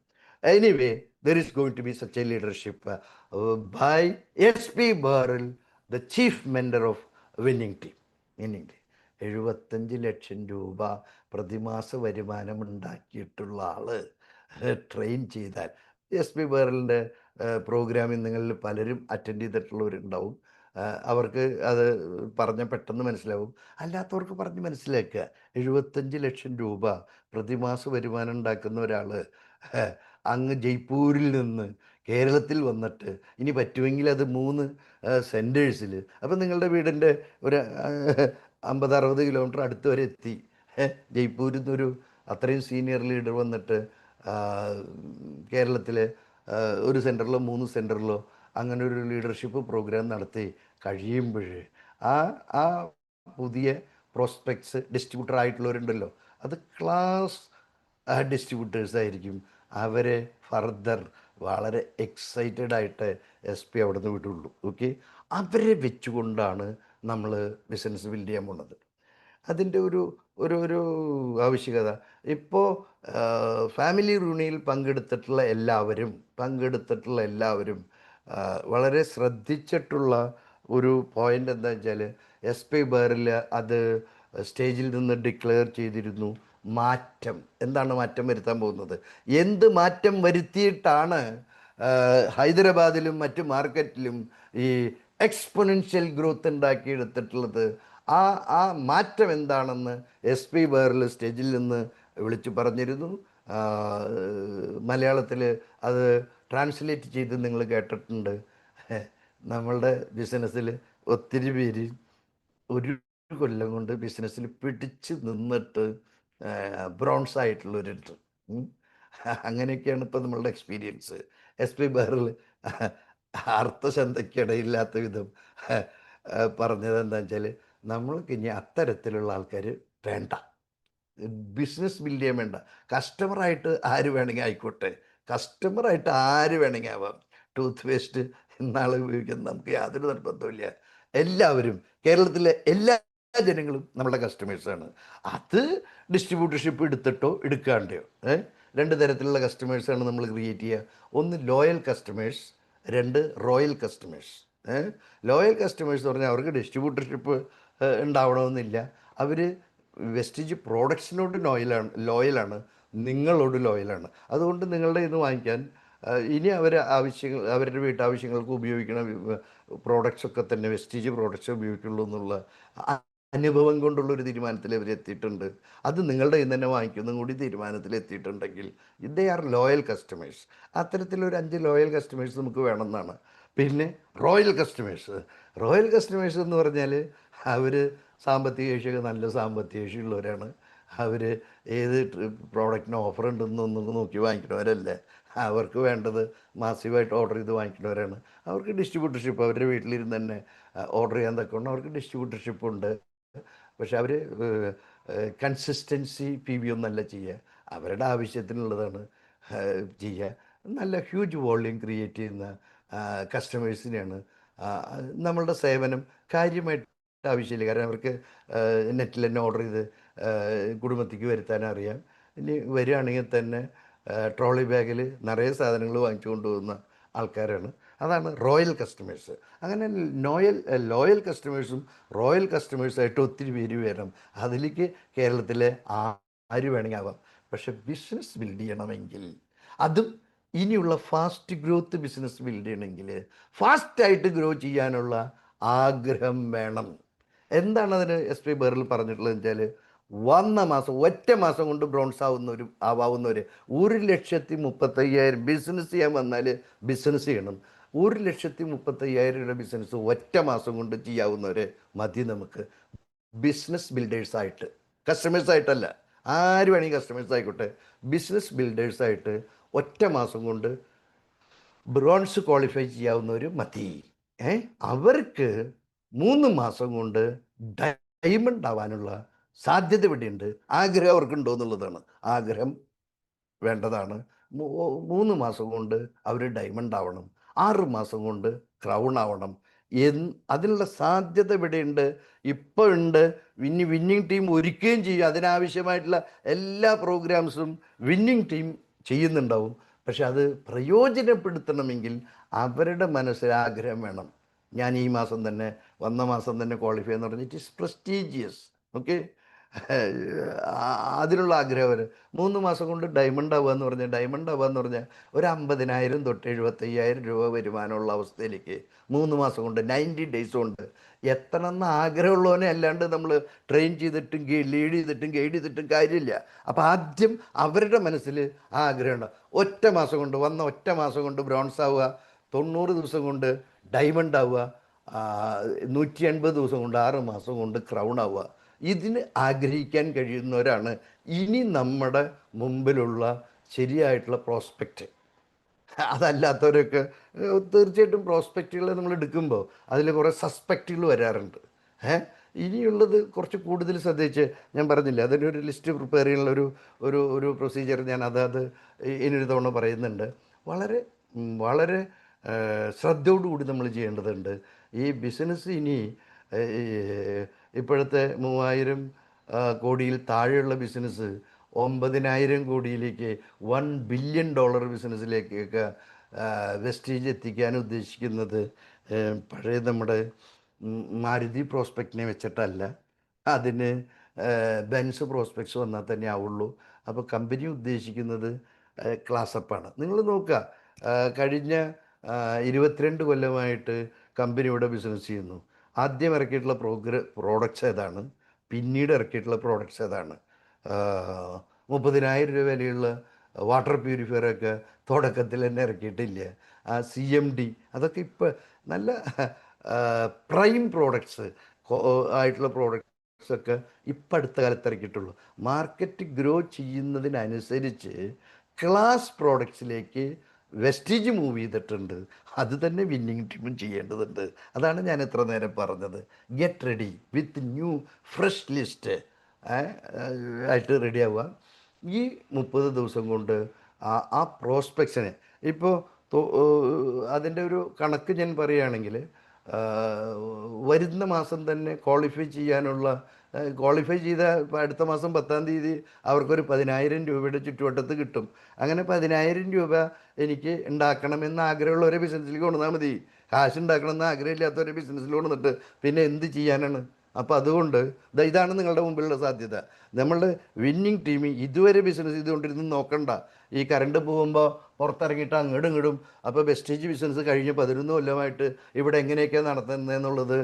Anyway, there is going to be such a leadership by SB ബേറിൽ, the chief mentor of winning team. 75 ലക്ഷം രൂപ പ്രതിമാസ വരുമാനം ഉണ്ടാക്കിയിട്ടുള്ള ആൾ ട്രെയിൻ ചെയ്താൽ, SB ബേറിലിൻ്റെ പ്രോഗ്രാമിൽ നിങ്ങളിൽ പലരും അറ്റൻഡ് ചെയ്തിട്ടുള്ളവരുണ്ടാവും. അവർക്ക് അത് പറഞ്ഞ പെട്ടെന്ന് മനസ്സിലാവും. അല്ലാത്തവർക്ക് പറഞ്ഞ് മനസ്സിലാക്കുക. 75 ലക്ഷം രൂപ പ്രതിമാസ വരുമാനം ഉണ്ടാക്കുന്ന ഒരാൾ അങ്ങ് ജയ്പൂരിൽ നിന്ന് കേരളത്തിൽ വന്നിട്ട്, ഇനി പറ്റുമെങ്കിൽ അത് 3 സെൻറ്റേഴ്സിൽ, അപ്പം നിങ്ങളുടെ വീടിൻ്റെ ഒരു 50-60 കിലോമീറ്റർ അടുത്ത് വരെ എത്തി. ജയ്പൂരിൽ നിന്നൊരു അത്രയും സീനിയർ ലീഡർ വന്നിട്ട് കേരളത്തിലെ ഒരു സെൻറ്ററിലോ 3 സെൻറ്ററിലോ അങ്ങനെ ഒരു ലീഡർഷിപ്പ് പ്രോഗ്രാം നടത്തി കഴിയുമ്പോൾ ആ പുതിയ പ്രോസ്പെക്ട്സ് ഡിസ്ട്രിബ്യൂട്ടർ ആയിട്ടുള്ളവരുണ്ടല്ലോ, അത് ക്ലാസ് ഡിസ്ട്രിബ്യൂട്ടേഴ്സ് ആയിരിക്കും. അവരെ ഫർദർ വളരെ എക്സൈറ്റഡ് ആയിട്ട് SB അവിടെ നിന്ന് വിടുള്ളൂ. ഓക്കെ, അവരെ വെച്ചുകൊണ്ടാണ് നമ്മൾ ബിസിനസ് ബിൽഡ് ചെയ്യാൻ പോകുന്നത്. അതിൻ്റെ ഒരു ആവശ്യകത, ഇപ്പോൾ ഫാമിലി റൂണിയിൽ പങ്കെടുത്തിട്ടുള്ള എല്ലാവരും വളരെ ശ്രദ്ധിച്ചിട്ടുള്ള ഒരു പോയിൻ്റ് എന്താ വെച്ചാൽ, SB ബേറിൽ അത് സ്റ്റേജിൽ നിന്ന് ഡിക്ലെയർ ചെയ്തിരുന്നു. എന്താണ് മാറ്റം വരുത്താൻ പോകുന്നത്, എന്ത് മാറ്റം വരുത്തിയിട്ടാണ് ഹൈദരാബാദിലും മറ്റു മാർക്കറ്റിലും ഈ എക്സ്പൊണൻഷ്യൽ ഗ്രോത്ത് ഉണ്ടാക്കിയെടുത്തിട്ടുള്ളത്, ആ മാറ്റം എന്താണെന്ന് SB ബേറിൽ സ്റ്റേജിൽ നിന്ന് വിളിച്ചു പറഞ്ഞിരുന്നു. മലയാളത്തിൽ അത് ട്രാൻസ്ലേറ്റ് ചെയ്ത് നിങ്ങൾ കേട്ടിട്ടുണ്ട്. നമ്മളുടെ ബിസിനസ്സിൽ ഒത്തിരി പേര് ഒരു കൊല്ലം കൊണ്ട് ബിസിനസ്സിൽ പിടിച്ച് നിന്നിട്ട് ബ്രോൺസ് ആയിട്ടുള്ളവരുണ്ട്. അങ്ങനെയൊക്കെയാണ് ഇപ്പോൾ നമ്മളുടെ എക്സ്പീരിയൻസ്. SB ബേറിൽ അർത്ഥശന്തയ്ക്കിടയില്ലാത്ത വിധം പറഞ്ഞത് എന്താ വെച്ചാൽ, നമ്മൾക്ക് ഇനി അത്തരത്തിലുള്ള ആൾക്കാർ വേണ്ട, ബിസിനസ് ബിൽഡ് ചെയ്യാൻ വേണ്ട. കസ്റ്റമറായിട്ട് ആര് വേണമെങ്കിൽ ആയിക്കോട്ടെ, ആവാം. ടൂത്ത് പേസ്റ്റ് ഇന്നാൾ ഉപയോഗിക്കുന്നത് നമുക്ക് യാതൊരു നിർബന്ധമില്ല. എല്ലാവരും, കേരളത്തിലെ എല്ലാ ജനങ്ങളും നമ്മുടെ കസ്റ്റമേഴ്സാണ്. അത് ഡിസ്ട്രിബ്യൂട്ടർഷിപ്പ് എടുത്തിട്ടോ എടുക്കാണ്ടയോ രണ്ട് തരത്തിലുള്ള കസ്റ്റമേഴ്സാണ് നമ്മൾ ക്രിയേറ്റ് ചെയ്യുക. ഒന്ന് ലോയൽ കസ്റ്റമേഴ്സ്, രണ്ട് റോയൽ കസ്റ്റമേഴ്സ്. ലോയൽ കസ്റ്റമേഴ്സ് എന്ന് പറഞ്ഞാൽ അവർക്ക് ഡിസ്ട്രിബ്യൂട്ടർഷിപ്പ് ഉണ്ടാവണമെന്നില്ല. അവർ വെസ്റ്റീജ് പ്രോഡക്ട്സിനോട് ലോയലാണ്, നിങ്ങളോട് ലോയലാണ്. അതുകൊണ്ട് നിങ്ങളുടെ ഇന്ന് വാങ്ങിക്കാൻ ഇനി അവരുടെ വീട്ടാവശ്യങ്ങൾക്ക് ഉപയോഗിക്കുന്ന പ്രോഡക്ട്സൊക്കെ തന്നെ വെസ്റ്റീജ് പ്രോഡക്ട്സ് ഉപയോഗിക്കുള്ളൂ എന്നുള്ള അനുഭവം കൊണ്ടുള്ളൊരു തീരുമാനത്തിൽ അവർ എത്തിയിട്ടുണ്ട്. അത് നിങ്ങളുടെ ഇന്ന് തന്നെ വാങ്ങിക്കുന്നതും കൂടി തീരുമാനത്തിൽ എത്തിയിട്ടുണ്ടെങ്കിൽ ദേ ആർ ലോയൽ കസ്റ്റമേഴ്സ്. അത്തരത്തിലൊരു 5 ലോയൽ കസ്റ്റമേഴ്സ് നമുക്ക് വേണമെന്നാണ്. പിന്നെ റോയൽ കസ്റ്റമേഴ്സ് എന്ന് പറഞ്ഞാൽ അവർ സാമ്പത്തിക ശേഷിയൊക്കെ നല്ല സാമ്പത്തിക ശേഷിയുള്ളവരാണ്. അവർ ഏത് പ്രോഡക്റ്റിന് ഓഫർ ഉണ്ടെന്നൊന്നും നോക്കി വാങ്ങിക്കുന്നവരല്ല. അവർക്ക് വേണ്ടത് മാസീവായിട്ട് ഓർഡർ ചെയ്ത് വാങ്ങിക്കുന്നവരാണ്. അവർക്ക് ഡിസ്ട്രിബ്യൂട്ടർഷിപ്പ് അവരുടെ വീട്ടിലിരുന്ന് തന്നെ ഓർഡർ ചെയ്യാൻ തക്കൊണ്ട് അവർക്ക് ഡിസ്ട്രിബ്യൂട്ടർഷിപ്പ് ഉണ്ട്. പക്ഷെ അവർ കൺസിസ്റ്റൻസി PV ഒന്നല്ല ചെയ്യുക, അവരുടെ ആവശ്യത്തിനുള്ളതാണ് ചെയ്യുക. നല്ല ഹ്യൂജ് വോള്യൂം ക്രിയേറ്റ് ചെയ്യുന്ന കസ്റ്റമേഴ്സിനെയാണ് നമ്മളുടെ സേവനം കാര്യമായിട്ട് ആവശ്യമില്ല. കാരണം അവർക്ക് നെറ്റിൽ തന്നെ ഓർഡർ ചെയ്ത് കുടുംബത്തേക്ക് വരുത്താൻ അറിയാം. ഇനി വരികയാണെങ്കിൽ തന്നെ ട്രോളി ബാഗിൽ നിറയെ സാധനങ്ങൾ വാങ്ങിച്ചു കൊണ്ടുപോകുന്ന ആൾക്കാരാണ്. അതാണ് റോയൽ കസ്റ്റമേഴ്സ്. അങ്ങനെ ലോയൽ കസ്റ്റമേഴ്സും റോയൽ കസ്റ്റമേഴ്സായിട്ട് ഒത്തിരി പേര് വരണം. അതിലേക്ക് കേരളത്തിലെ ആര് വേണമെങ്കിൽ ആവാം. പക്ഷെ ബിസിനസ് ബിൽഡ് ചെയ്യണമെങ്കിൽ, അതും ഇനിയുള്ള ഫാസ്റ്റ് ഗ്രോത്ത് ബിസിനസ് ബിൽഡ് ചെയ്യണമെങ്കിൽ ഫാസ്റ്റായിട്ട് ഗ്രോ ചെയ്യാനുള്ള ആഗ്രഹം വേണം. എന്താണ് അതിന് SP ബെറിൽ പറഞ്ഞിട്ടുള്ളത് വെച്ചാൽ, ഒറ്റ മാസം കൊണ്ട് ബ്രോൺസ് ആവാവുന്നവർ 1,35,000 ബിസിനസ് ചെയ്യാൻ വന്നാൽ ബിസിനസ് ചെയ്യണം. 1,35,000 ബിസിനസ് ഒറ്റ മാസം കൊണ്ട് ചെയ്യാവുന്നവരെ മതി നമുക്ക് ബിസിനസ് ബിൽഡേഴ്സായിട്ട്. കസ്റ്റമേഴ്സായിട്ടല്ല, ആര് വേണമെങ്കിൽ കസ്റ്റമേഴ്സ് ആയിക്കോട്ടെ. ബിസിനസ് ബിൽഡേഴ്സായിട്ട് ഒറ്റ മാസം കൊണ്ട് ബ്രോൺസ് ക്വാളിഫൈ ചെയ്യാവുന്നവർ മതി. അവർക്ക് 3 മാസം കൊണ്ട് ഡയമണ്ട് ആവാനുള്ള സാധ്യത ഇവിടെയുണ്ട്. ആഗ്രഹം അവർക്കുണ്ടോ എന്നുള്ളതാണ്. ആഗ്രഹം വേണ്ടതാണ്. 3 മാസം കൊണ്ട് അവർ ഡയമണ്ട് ആവണം, 6 മാസം കൊണ്ട് ക്രൗൺ ആവണം. അതിനുള്ള സാധ്യത ഇവിടെയുണ്ട്, ഇപ്പോൾ ഉണ്ട്. വിന്നിങ് ടീം ഒരുക്കുകയും ചെയ്യും. അതിനാവശ്യമായിട്ടുള്ള എല്ലാ പ്രോഗ്രാംസും വിന്നിങ് ടീം ചെയ്യുന്നുണ്ടാവും. പക്ഷെ അത് പ്രയോജനപ്പെടുത്തണമെങ്കിൽ അവരുടെ മനസ്സിൽ ആഗ്രഹം വേണം. ഞാൻ ഈ മാസം തന്നെ വന്ന മാസം തന്നെ ക്വാളിഫൈ എന്ന് പറഞ്ഞാൽ ഇറ്റ് ഈസ് പ്രസ്റ്റീജിയസ്. ഓക്കെ, അതിനുള്ള ആഗ്രഹം വരും. 3 മാസം കൊണ്ട് ഡയമണ്ട് ആവുക എന്ന് പറഞ്ഞാൽ ഒരു 50,000 തൊട്ട് 75,000 രൂപ വരുമാനമുള്ള അവസ്ഥയിലേക്ക് 3 മാസം കൊണ്ട് 90 ഡേയ്സ് കൊണ്ട് എത്തണമെന്ന് ആഗ്രഹമുള്ളവനെ അല്ലാണ്ട് നമ്മൾ ട്രെയിൻ ചെയ്തിട്ടും ലീഡ് ചെയ്തിട്ടും ഗൈഡ് ചെയ്തിട്ടും കാര്യമില്ല. അപ്പോൾ ആദ്യം അവരുടെ മനസ്സിൽ ആ ആഗ്രഹമുണ്ട്. ഒറ്റ മാസം കൊണ്ട് ബ്രോൺസ് ആവുക, 90 ദിവസം കൊണ്ട് ഡയമണ്ട് ആവുക, 180 ദിവസം കൊണ്ട് 6 മാസം കൊണ്ട് ക്രൗൺ ആവുക. ഇതിന് ആഗ്രഹിക്കാൻ കഴിയുന്നവരാണ് ഇനി നമ്മുടെ മുമ്പിലുള്ള ശരിയായിട്ടുള്ള പ്രോസ്പെക്റ്റ്. അതല്ലാത്തവരൊക്കെ തീർച്ചയായിട്ടും പ്രോസ്പെക്റ്റുകൾ നമ്മൾ എടുക്കുമ്പോൾ അതിൽ കുറേ സസ്പെക്റ്റുകൾ വരാറുണ്ട്. ഇനിയുള്ളത് കുറച്ച് കൂടുതൽ ശ്രദ്ധിച്ച്, ഞാൻ പറഞ്ഞില്ല അതിനൊരു ലിസ്റ്റ് പ്രിപ്പയർ ചെയ്യാനുള്ള ഒരു പ്രൊസീജിയർ ഞാൻ ഇനിയൊരു തവണ പറയുന്നുണ്ട്. വളരെ വളരെ ശ്രദ്ധയോടുകൂടി നമ്മൾ ചെയ്യേണ്ടതുണ്ട്. ഈ ബിസിനസ് ഇനി ഇപ്പോഴത്തെ 3,000 കോടിയിൽ താഴെയുള്ള ബിസിനസ് 9,000 കോടിയിലേക്ക് $1 ബില്യൺ ബിസിനസ്സിലേക്കൊക്കെ വെസ്റ്റീജ് എത്തിക്കാൻ ഉദ്ദേശിക്കുന്നത് പഴയ നമ്മുടെ മാരുതി പ്രോസ്പെക്റ്റിനെ വെച്ചിട്ടല്ല. അതിന് ബെൻസ് പ്രോസ്പെക്ട്സ് വന്നാൽ തന്നെ ആവുള്ളൂ. അപ്പോൾ കമ്പനി ഉദ്ദേശിക്കുന്നത് ക്ലാസപ്പാണ്. നിങ്ങൾ നോക്കുക, കഴിഞ്ഞ 22 കൊല്ലമായിട്ട് കമ്പനി ഇവിടെ ബിസിനസ് ചെയ്യുന്നു. ആദ്യം ഇറക്കിയിട്ടുള്ള പ്രോഡക്റ്റ്സ് ഏതാണ്, പിന്നീട് ഇറക്കിയിട്ടുള്ള പ്രോഡക്റ്റ്സ് ഏതാണ്? 30,000 രൂപ വിലയുള്ള വാട്ടർ പ്യൂരിഫയറൊക്കെ തുടക്കത്തിൽ തന്നെ ഇറക്കിയിട്ടില്ല. CMD അതൊക്കെ ഇപ്പോൾ നല്ല പ്രൈം പ്രോഡക്ട്സ് ആയിട്ടുള്ള പ്രോഡക്ട്സൊക്കെ ഇപ്പം അടുത്ത കാലത്ത് ഇറക്കിയിട്ടുള്ളൂ. മാർക്കറ്റ് ഗ്രോ ചെയ്യുന്നതിനനുസരിച്ച് ക്ലാസ് പ്രോഡക്ട്സിലേക്ക് വെസ്റ്റീജ് മൂവ് ചെയ്തിട്ടുണ്ട്. അത് തന്നെ വിന്നിങ് ടീമും ചെയ്യേണ്ടതുണ്ട്. അതാണ് ഞാൻ ഇത്ര നേരം പറഞ്ഞത്. Get ready with new fresh list ആയിട്ട് റെഡി ആവുക. ഈ 30 ദിവസം കൊണ്ട് ആ പ്രോസ്പെക്ട്സിനെ ഇപ്പോൾ അതിൻ്റെ ഒരു കണക്ക് ഞാൻ പറയുകയാണെങ്കിൽ വരുന്ന മാസം തന്നെ ക്വാളിഫൈ ചെയ്യാനുള്ള ക്വാളിഫൈ ചെയ്ത ഇപ്പം അടുത്ത മാസം 10-ാം തീയതി അവർക്കൊരു 10,000 രൂപയുടെ ചുറ്റുവട്ടത്ത് കിട്ടും. അങ്ങനെ 10,000 രൂപ എനിക്ക് ഉണ്ടാക്കണമെന്ന് ആഗ്രഹമുള്ള ഒരു ബിസിനസ്സിലേക്ക് കൊണ്ടുവന്നാൽ മതി. കാശ് ഉണ്ടാക്കണമെന്ന് ആഗ്രഹമില്ലാത്ത ഒരു ബിസിനസ്സിൽ കൊണ്ടുവന്നിട്ട് പിന്നെ എന്ത് ചെയ്യാനാണ്? അപ്പോൾ അതുകൊണ്ട് ഇതാണ് നിങ്ങളുടെ മുമ്പിലുള്ള സാധ്യത. നമ്മളുടെ വിന്നിങ് ടീം ഇതുവരെ ബിസിനസ് ചെയ്തുകൊണ്ടിരുന്ന് നോക്കണ്ട. ഈ കറണ്ട് പോകുമ്പോൾ പുറത്തിറങ്ങിയിട്ട് അങ്ങോട്ടും ഇങ്ങോട്ടും. അപ്പോൾ വെസ്റ്റേജ് ബിസിനസ് കഴിഞ്ഞ് 11 കൊല്ലമായിട്ട് ഇവിടെ എങ്ങനെയൊക്കെയാണ് നടത്തുന്നതെന്നുള്ളത്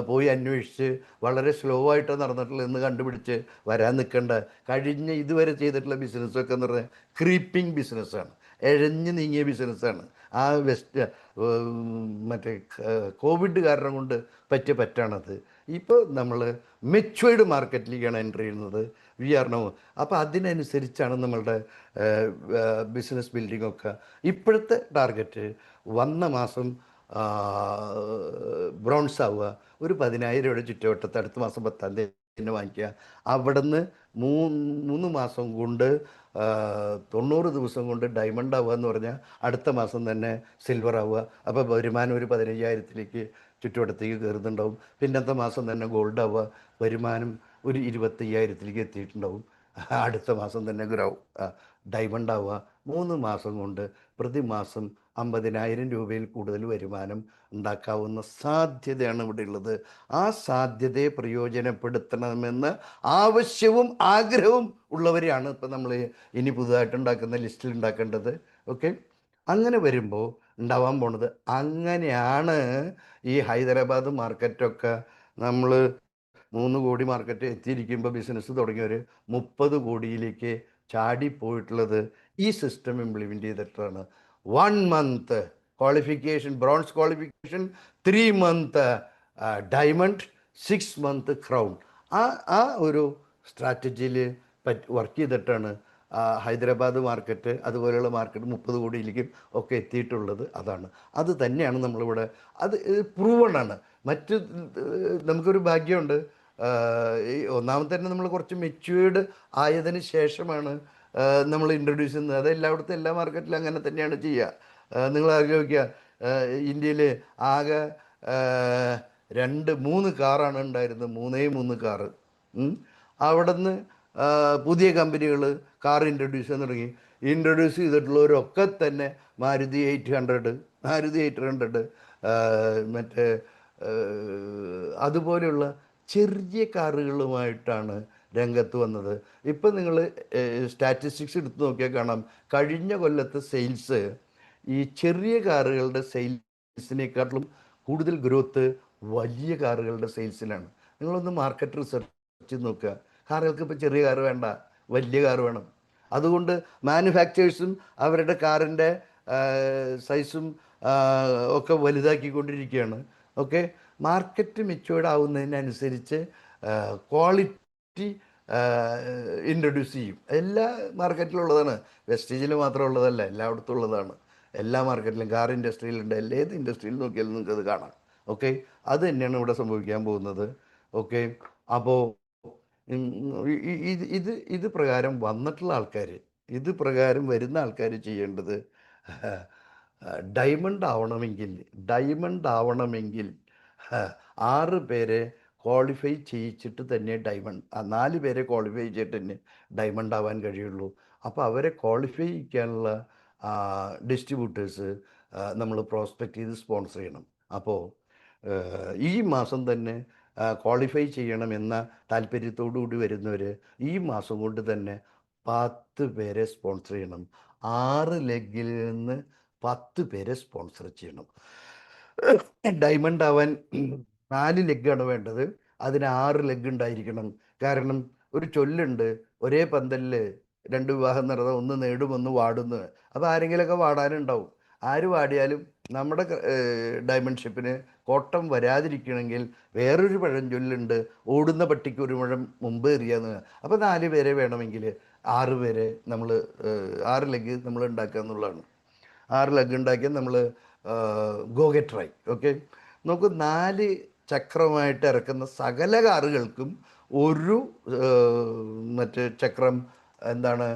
പോയി അന്വേഷിച്ച് വളരെ സ്ലോ ആയിട്ട് നടന്നിട്ടുള്ളതെന്ന് കണ്ടുപിടിച്ച് വരാൻ നിൽക്കേണ്ട. കഴിഞ്ഞ ഇതുവരെ ചെയ്തിട്ടുള്ള ബിസിനസ്സൊക്കെ എന്ന് പറഞ്ഞാൽ ക്രീപ്പിംഗ് ബിസിനസ്സാണ്, എഴഞ്ഞ് നീങ്ങിയ ബിസിനസ്സാണ്. ആ മറ്റേ കോവിഡ് കാരണം കൊണ്ട് പറ്റാണത്. ഇപ്പോൾ നമ്മൾ മെച്വേർഡ് മാർക്കറ്റിലേക്കാണ് എൻ്റർ ചെയ്യുന്നത്. We are no. അപ്പോൾ അതിനനുസരിച്ചാണ് നമ്മളുടെ ബിസിനസ് ബിൽഡിംഗ് ഒക്കെ. ഇപ്പോഴത്തെ ടാർഗറ്റ് വന്ന മാസം ബ്രോൺസ് ആവുക, ഒരു 10,000 രൂപയുടെ ചുറ്റുവട്ടത്ത് അടുത്ത മാസം 10-ാം തീയതി വാങ്ങിക്കുക. അവിടെ നിന്ന് 3 മാസം കൊണ്ട് 90 ദിവസം കൊണ്ട് ഡയമണ്ട് ആവുക എന്ന് പറഞ്ഞാൽ അടുത്ത മാസം തന്നെ സിൽവർ ആവുക. അപ്പോൾ വരുമാനം ഒരു 15,000-ലേക്ക് ചുറ്റുവട്ടത്തേക്ക് കയറുന്നുണ്ടാവും. പിന്നത്തെ മാസം തന്നെ ഗോൾഡ് ആവുക, വരുമാനം ഒരു 25,000-ലേക്ക് എത്തിയിട്ടുണ്ടാവും. അടുത്ത മാസം തന്നെ ഡയമണ്ട് ആവുക. 3 മാസം കൊണ്ട് പ്രതിമാസം 50,000 രൂപയിൽ കൂടുതൽ വരുമാനം ഉണ്ടാക്കാവുന്ന സാധ്യതയാണ് ഇവിടെ ഉള്ളത്. ആ സാധ്യതയെ പ്രയോജനപ്പെടുത്തണമെന്ന് ആവശ്യവും ആഗ്രഹവും ഉള്ളവരെയാണ് ഇപ്പം നമ്മൾ ഇനി പുതുതായിട്ട് ഉണ്ടാക്കുന്ന ലിസ്റ്റിൽ ഉണ്ടാക്കേണ്ടത്. ഓക്കെ, അങ്ങനെ വരുമ്പോൾ ഉണ്ടാവാൻ പോണത് അങ്ങനെയാണ്. ഈ ഹൈദരാബാദ് മാർക്കറ്റൊക്കെ നമ്മൾ 3 കോടി മാർക്കറ്റ് എത്തിയിരിക്കുമ്പോൾ ബിസിനസ് തുടങ്ങിയവർ 30 കോടിയിലേക്ക് ചാടിപ്പോയിട്ടുള്ളത് ഈ സിസ്റ്റം ഇംപ്ലിമെൻ്റ് ചെയ്തിട്ടാണ്. 1 month qualification, bronze qualification, 3 month diamond, 6 month crown. ആ ഒരു സ്ട്രാറ്റജിയിൽ വർക്ക് ചെയ്തിട്ടാണ് ഹൈദരാബാദ് മാർക്കറ്റ് അതുപോലെയുള്ള മാർക്കറ്റ് 30 കോടിയിലേക്കും ഒക്കെ എത്തിയിട്ടുള്ളത്. അത് തന്നെയാണ് നമ്മളിവിടെ. അത് പ്രൂവണാണ്. മറ്റ് നമുക്കൊരു ഭാഗ്യമുണ്ട്. ഈ ഒന്നാമത്തെ തന്നെ നമ്മൾ കുറച്ച് മെച്യൂർഡ് ആയതിന് ശേഷമാണ് നമ്മൾ ഇൻട്രൊഡ്യൂസ് ചെയ്യുന്നത്. അത് എല്ലായിടത്തും എല്ലാ മാർക്കറ്റിലും അങ്ങനെ തന്നെയാണ് ചെയ്യുക. നിങ്ങൾ ആലോചിക്കുക, ഇന്ത്യയിൽ ആകെ 2-3 കാറാണ് ഉണ്ടായിരുന്നത്, 3 കാറ്. അവിടെ നിന്ന് പുതിയ കമ്പനികൾ കാർ ഇൻട്രൊഡ്യൂസ് ചെയ്യാൻ തുടങ്ങി. ഇൻട്രൊഡ്യൂസ് ചെയ്തിട്ടുള്ളവരൊക്കെ തന്നെ മാരുതി 800 മറ്റേ അതുപോലെയുള്ള ചെറിയ കാറുകളുമായിട്ടാണ് രംഗത്ത് വന്നത്. ഇപ്പം നിങ്ങൾ സ്റ്റാറ്റിസ്റ്റിക്സ് എടുത്ത് നോക്കിയാൽ കാണാം, കഴിഞ്ഞ കൊല്ലത്തെ സെയിൽസ് ഈ ചെറിയ കാറുകളുടെ സെയിൽസിനേക്കാട്ടിലും കൂടുതൽ ഗ്രോത്ത് വലിയ കാറുകളുടെ സെയിൽസിലാണ്. നിങ്ങളൊന്ന് മാർക്കറ്റ് റിസർച്ച് ചെയ്ത് നോക്കുക. കാറുകൾക്ക് ഇപ്പോൾ ചെറിയ കാറ് വേണ്ട, വലിയ കാറ് വേണം. അതുകൊണ്ട് മാനുഫാക്ചേഴ്സും അവരുടെ കാറിൻ്റെ സൈസും ഒക്കെ വലുതാക്കിക്കൊണ്ടിരിക്കുകയാണ്. ഓക്കെ, മാർക്കറ്റ് മെച്യൂർഡ് ആവുന്നതിനനുസരിച്ച് ക്വാളിറ്റി ഇൻട്രൊഡ്യൂസ് ചെയ്യും. എല്ലാ മാർക്കറ്റിലും ഉള്ളതാണ്, വെസ്റ്റേജിൽ മാത്രം ഉള്ളതല്ല, എല്ലായിടത്തും ഉള്ളതാണ്. എല്ലാ മാർക്കറ്റിലും കാർ ഇൻഡസ്ട്രിയിലുണ്ട്, ഏത് ഇൻഡസ്ട്രിയിൽ നോക്കിയാലും നിങ്ങൾക്കത് കാണാം. ഓക്കെ, അത് തന്നെയാണ് ഇവിടെ സംഭവിക്കാൻ പോകുന്നത്. ഓക്കെ, അപ്പോൾ ഇത് പ്രകാരം വന്നിട്ടുള്ള ആൾക്കാർ, ഇത് പ്രകാരം വരുന്ന ആൾക്കാർ ചെയ്യേണ്ടത് ഡയമണ്ട് ആവണമെങ്കിൽ 6 പേരെ ക്വാളിഫൈ ചെയ്യിച്ചിട്ട് തന്നെ 4 പേരെ ക്വാളിഫൈ ചെയ്തിട്ട് തന്നെ ഡയമണ്ട് ആവാൻ കഴിയുള്ളൂ. അപ്പോൾ അവരെ ക്വാളിഫൈ ചെയ്യാനുള്ള ഡിസ്ട്രിബ്യൂട്ടേഴ്സ് നമ്മൾ പ്രോസ്പെക്റ്റ് ചെയ്ത് സ്പോൺസർ ചെയ്യണം. അപ്പോൾ ഈ മാസം തന്നെ ക്വാളിഫൈ ചെയ്യണമെന്ന താല്പര്യത്തോടു കൂടി വരുന്നവർ ഈ മാസം കൊണ്ട് തന്നെ 10 പേരെ സ്പോൺസർ ചെയ്യണം. 6 ലെഗിൽ നിന്ന് 10 പേരെ സ്പോൺസർ ചെയ്യണം. ഡയമണ്ട് ആവാൻ 4 ലെഗാണ് വേണ്ടത്, അതിന് 6 ലെഗ് ഉണ്ടായിരിക്കണം. കാരണം ഒരു ചൊല്ലുണ്ട്, ഒരേ പന്തലിൽ 2 വിവാഹം നടന്ന ഒന്ന് നേടും ഒന്ന് വാടുന്നു. അപ്പോൾ ആരെങ്കിലുമൊക്കെ വാടാനുണ്ടാവും. ആര് വാടിയാലും നമ്മുടെ ഡയമണ്ട് ഷിപ്പിന് കോട്ടം വരാതിരിക്കണമെങ്കിൽ വേറൊരു പഴഞ്ചൊല്ലുണ്ട്, ഓടുന്ന പട്ടിക്ക് ഒരു മുഴം മുമ്പ് എറിയാന്ന്. അപ്പോൾ 4 പേരെ വേണമെങ്കിൽ 6 പേരെ നമ്മൾ 6 ലെഗ് നമ്മൾ ഉണ്ടാക്കുക എന്നുള്ളതാണ്. 6 ലെഗ് ഉണ്ടാക്കിയാൽ നമ്മൾ ഗോ ഗെറ്റ് റൈറ്റ്. ഓക്കെ, നമുക്ക് 4 ചക്രമായിട്ട് ഇറക്കുന്ന സകല കാറുകൾക്കും ഒരു മറ്റേ ചക്രം എന്താണ്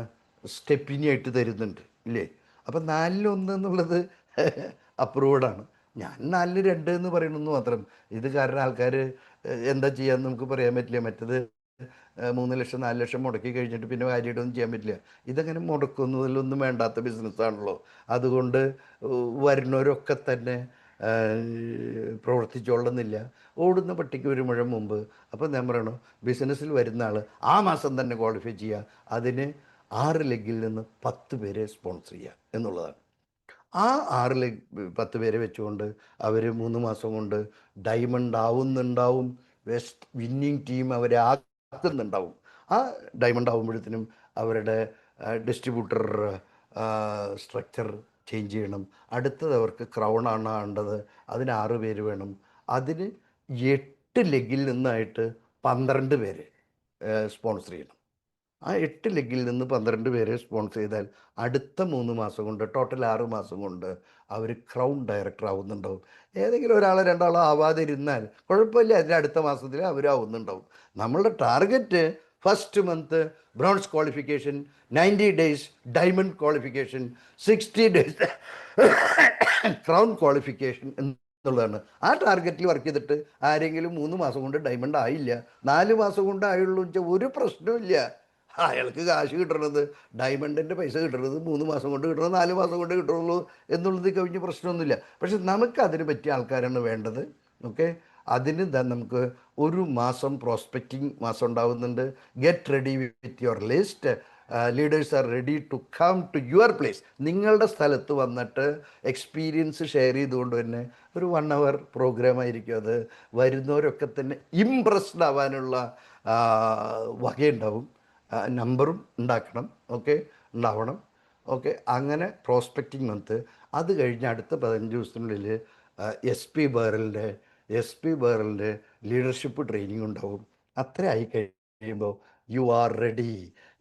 സ്റ്റെപ്പിനി ആയിട്ട് തരുന്നുണ്ട് ഇല്ലേ? അപ്പം 4-1 എന്നുള്ളത് അപ്രൂവ്ഡാണ്. ഞാൻ 4-2 എന്ന് പറയണമെന്ന് മാത്രം. ഇത് കാരണം ആൾക്കാർ എന്താ ചെയ്യാന്ന് നമുക്ക് പറയാൻ പറ്റില്ല. മറ്റത് 3 ലക്ഷം 4 ലക്ഷം മുടക്കി കഴിഞ്ഞിട്ട് പിന്നെ കാര്യമായിട്ടൊന്നും ചെയ്യാൻ പറ്റില്ല. ഇതങ്ങനെ മുടക്കുന്നതിലൊന്നും വേണ്ടാത്ത ബിസിനസ്സാണല്ലോ. അതുകൊണ്ട് വരുന്നവരൊക്കെ തന്നെ പ്രവർത്തിച്ചോളുന്നില്ല. ഓടുന്ന പട്ടിക്ക് ഒരു മുഴം മുമ്പ്. അപ്പോൾ ഞാൻ പറയണു, ബിസിനസ്സിൽ വരുന്ന ആൾ ആ മാസം തന്നെ ക്വാളിഫൈ ചെയ്യുക. അതിന് 6 ലെഗിൽ നിന്ന് 10 പേരെ സ്പോൺസർ ചെയ്യുക എന്നുള്ളതാണ്. ആ 6 ലെഗ് 10 പേരെ വെച്ചുകൊണ്ട് അവർ 3 മാസം കൊണ്ട് ഡയമണ്ട് ആവുന്നുണ്ടാവും. വെസ്റ്റ് വിന്നിങ് ടീം അവരെ ആക്കുന്നുണ്ടാവും. ആ ഡയമണ്ട് ആവുമ്പോഴത്തേനും അവരുടെ ഡിസ്ട്രിബ്യൂട്ടർ സ്ട്രക്ചർ ചേഞ്ച് ചെയ്യണം. അടുത്തത് അവർക്ക് ക്രൗൺ ആണ് വേണ്ടത്. അതിന് 6 പേര് വേണം. അതിന് 8 ലെഗിൽ നിന്നായിട്ട് 12 പേര് സ്പോൺസർ ചെയ്യണം. ആ 8 ലെഗിൽ നിന്ന് 12 പേരെ സ്പോൺസർ ചെയ്താൽ അടുത്ത 3 മാസം കൊണ്ട്, ടോട്ടൽ 6 മാസം കൊണ്ട് അവർ ക്രൗൺ ഡയറക്ടർ ആവുന്നുണ്ടാവും. ഏതെങ്കിലും ഒരാളോ രണ്ടാളോ ആവാതിരുന്നാൽ കുഴപ്പമില്ല, അതിൻ്റെ അടുത്ത മാസത്തിൽ അവരാവുന്നുണ്ടാവും. നമ്മളുടെ target first month bronze qualification, 90 days diamond qualification, 60 days crown qualification എന്നുള്ളതാണ്. ആ ടാർഗറ്റിൽ വർക്ക് ചെയ്തിട്ട് ആരെങ്കിലും 3 മാസം കൊണ്ട് ഡയമണ്ട് ആയില്ല, 4 മാസം കൊണ്ട് ആയുള്ളൂ വെച്ചാൽ ഒരു പ്രശ്നമില്ല. അയാൾക്ക് കാശ് കിട്ടണത്, ഡയമണ്ടിൻ്റെ പൈസ കിട്ടുന്നത് 3 മാസം കൊണ്ട് കിട്ടണത് 4 മാസം കൊണ്ട് കിട്ടുള്ളൂ എന്നുള്ളത് കവിഞ്ഞ് പ്രശ്നമൊന്നുമില്ല. പക്ഷെ നമുക്ക് അതിന് പറ്റിയ ആൾക്കാരാണ് വേണ്ടത്. ഓക്കെ, അതിന് നമുക്ക് 1 മാസം പ്രോസ്പെക്റ്റിംഗ് മാസം ഉണ്ടാവുന്നുണ്ട്. Get ready with your list. Leaders are ready to come to your place. നിങ്ങളുടെ സ്ഥലത്ത് വന്നിട്ട് എക്സ്പീരിയൻസ് ഷെയർ ചെയ്തുകൊണ്ട് തന്നെ ഒരു 1 hour പ്രോഗ്രാം ആയിരിക്കും അത്. വരുന്നവരൊക്കെ തന്നെ ഇംപ്രസ്ഡ് ആവാനുള്ള വകയുണ്ടാവും. നമ്പറും ഉണ്ടാക്കണം. ഓക്കെ, ഉണ്ടാവണം. ഓക്കെ, അങ്ങനെ പ്രോസ്പെക്റ്റിംഗ് മന്ത്. അത് കഴിഞ്ഞ് അടുത്ത 15 ദിവസത്തിനുള്ളിൽ എസ് പി ബേറലിൻ്റെ ലീഡർഷിപ്പ് ട്രെയിനിങ് ഉണ്ടാവും. അത്ര ആയി കഴിയുമ്പോൾ you are ready,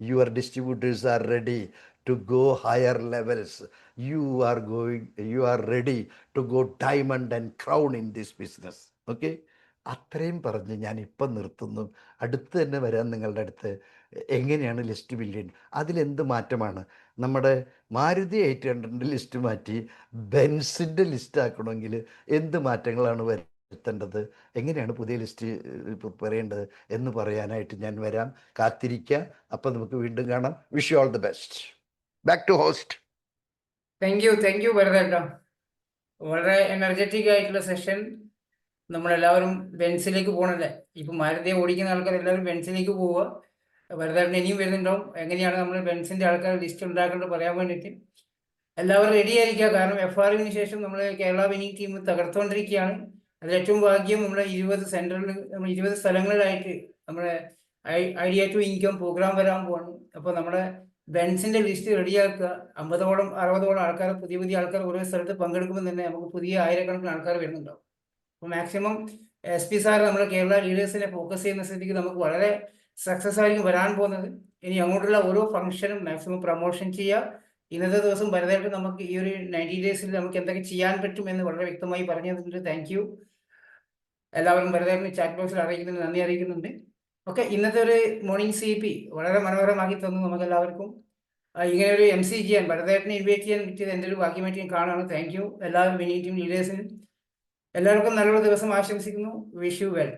your distributors are ready to go higher levels. You are ready to go diamond and crown in this business. Okay, അത്രയും പറഞ്ഞ് ഞാൻ ഇപ്പം നിർത്തുന്നു. അടുത്ത് തന്നെ വരാൻ നിങ്ങളുടെ അടുത്ത്. എങ്ങനെയാണ് ലിസ്റ്റ് ബിൽഡ് ചെയ്യുന്നത്, അതിലെന്ത് മാറ്റമാണ്? നമ്മുടെ മാരുതി 800 ലിസ്റ്റ് മാറ്റി ബെൻസിൻ്റെ ലിസ്റ്റ് ആക്കണമെങ്കിൽ എന്ത് മാറ്റങ്ങളാണ് വരുത്തേണ്ടത്, എങ്ങനെയാണ് പുതിയ ലിസ്റ്റ് പ്രിപ്പയർ ചെയ്യേണ്ടത് എന്ന് പറയാനായിട്ട് ഞാൻ വരാം. കാത്തിരിക്കുക. അപ്പം നമുക്ക് വീണ്ടും കാണാം. Wish you all the best. Back to host. Thank you ഭരതേട്ടാ. വളരെ എനർജറ്റിക് ആയിട്ടുള്ള സെഷൻ. നമ്മളെല്ലാവരും ബെൻസിലേക്ക് പോകണല്ലേ. ഇപ്പം മാരുതിയെ ഓടിക്കുന്ന ആൾക്കാർ എല്ലാവരും ബെൻസിലേക്ക് പോവുക. ഭരതേട്ടൻ ഇനിയും വരുന്നുണ്ടാവും. എങ്ങനെയാണ് നമ്മൾ ബെൻസിൻ്റെ ആൾക്കാർ ലിസ്റ്റ് ഉണ്ടാക്കേണ്ടത് പറയാൻ വേണ്ടിയിട്ട് എല്ലാവരും റെഡി ആയിരിക്കുക. കാരണം FRന് ശേഷം നമ്മൾ കേരള വിന്നിംഗ് ടീം തകർത്തുകൊണ്ടിരിക്കുകയാണ്. അതിൽ ഏറ്റവും ഭാഗ്യം നമ്മുടെ 20 സെൻറ്ററിൽ, നമ്മൾ 20 സ്ഥലങ്ങളിലായിട്ട് നമ്മുടെ ഐഡിയ ടു ഇൻകം പ്രോഗ്രാം വരാൻ പോവാണ്. അപ്പോൾ നമ്മുടെ ബെൻസിൻ്റെ ലിസ്റ്റ് റെഡിയാക്കുക. 50ഓളം 60ഓളം ആൾക്കാർ, പുതിയ ആൾക്കാർ ഓരോ സ്ഥലത്ത് പങ്കെടുക്കുമ്പോൾ തന്നെ നമുക്ക് പുതിയ ആയിരക്കണക്കിന് ആൾക്കാർ വരുന്നുണ്ടാവും. അപ്പോൾ മാക്സിമം SP സാർ നമ്മുടെ കേരള ലീഡേഴ്സിനെ ഫോക്കസ് ചെയ്യുന്ന സ്ഥിതിക്ക് നമുക്ക് വളരെ സക്സസ് ആയിരിക്കും വരാൻ പോകുന്നത്. ഇനി അങ്ങോട്ടുള്ള ഓരോ ഫംഗ്ഷനും മാക്സിമം പ്രൊമോഷൻ ചെയ്യുക. ഇന്നത്തെ ദിവസം ഭരതേട്ടൻ നമുക്ക് ഈ ഒരു 90 ഡേയ്സിൽ നമുക്ക് എന്തൊക്കെ ചെയ്യാൻ പറ്റും എന്ന് വളരെ വ്യക്തമായി പറഞ്ഞു തന്നിട്ടുണ്ട്. Thank you. എല്ലാവരും ഭരതേട്ടന് ചാറ്റ് ബോക്സിൽ അറിയിക്കുന്നുണ്ട്, നന്ദി അറിയിക്കുന്നുണ്ട്. ഓക്കെ, ഇന്നത്തെ ഒരു മോർണിംഗ് CP വളരെ മനോഹരമാക്കി തന്നു നമുക്ക് എല്ലാവർക്കും. ഇങ്ങനെ ഒരു MC ചെയ്യാൻ, ഭരതേട്ടനെ ഇൻവൈറ്റ് ചെയ്യാൻ പറ്റിയത് എൻ്റെ ഒരു ഭാഗ്യമായിട്ട് ഞാൻ കാണുകയാണ്. താങ്ക് യു എല്ലാവരും, വിന്നിംഗ് ടീം ലീഡേഴ്സിനും എല്ലാവർക്കും നല്ലൊരു ദിവസം ആശംസിക്കുന്നു. Wish you well.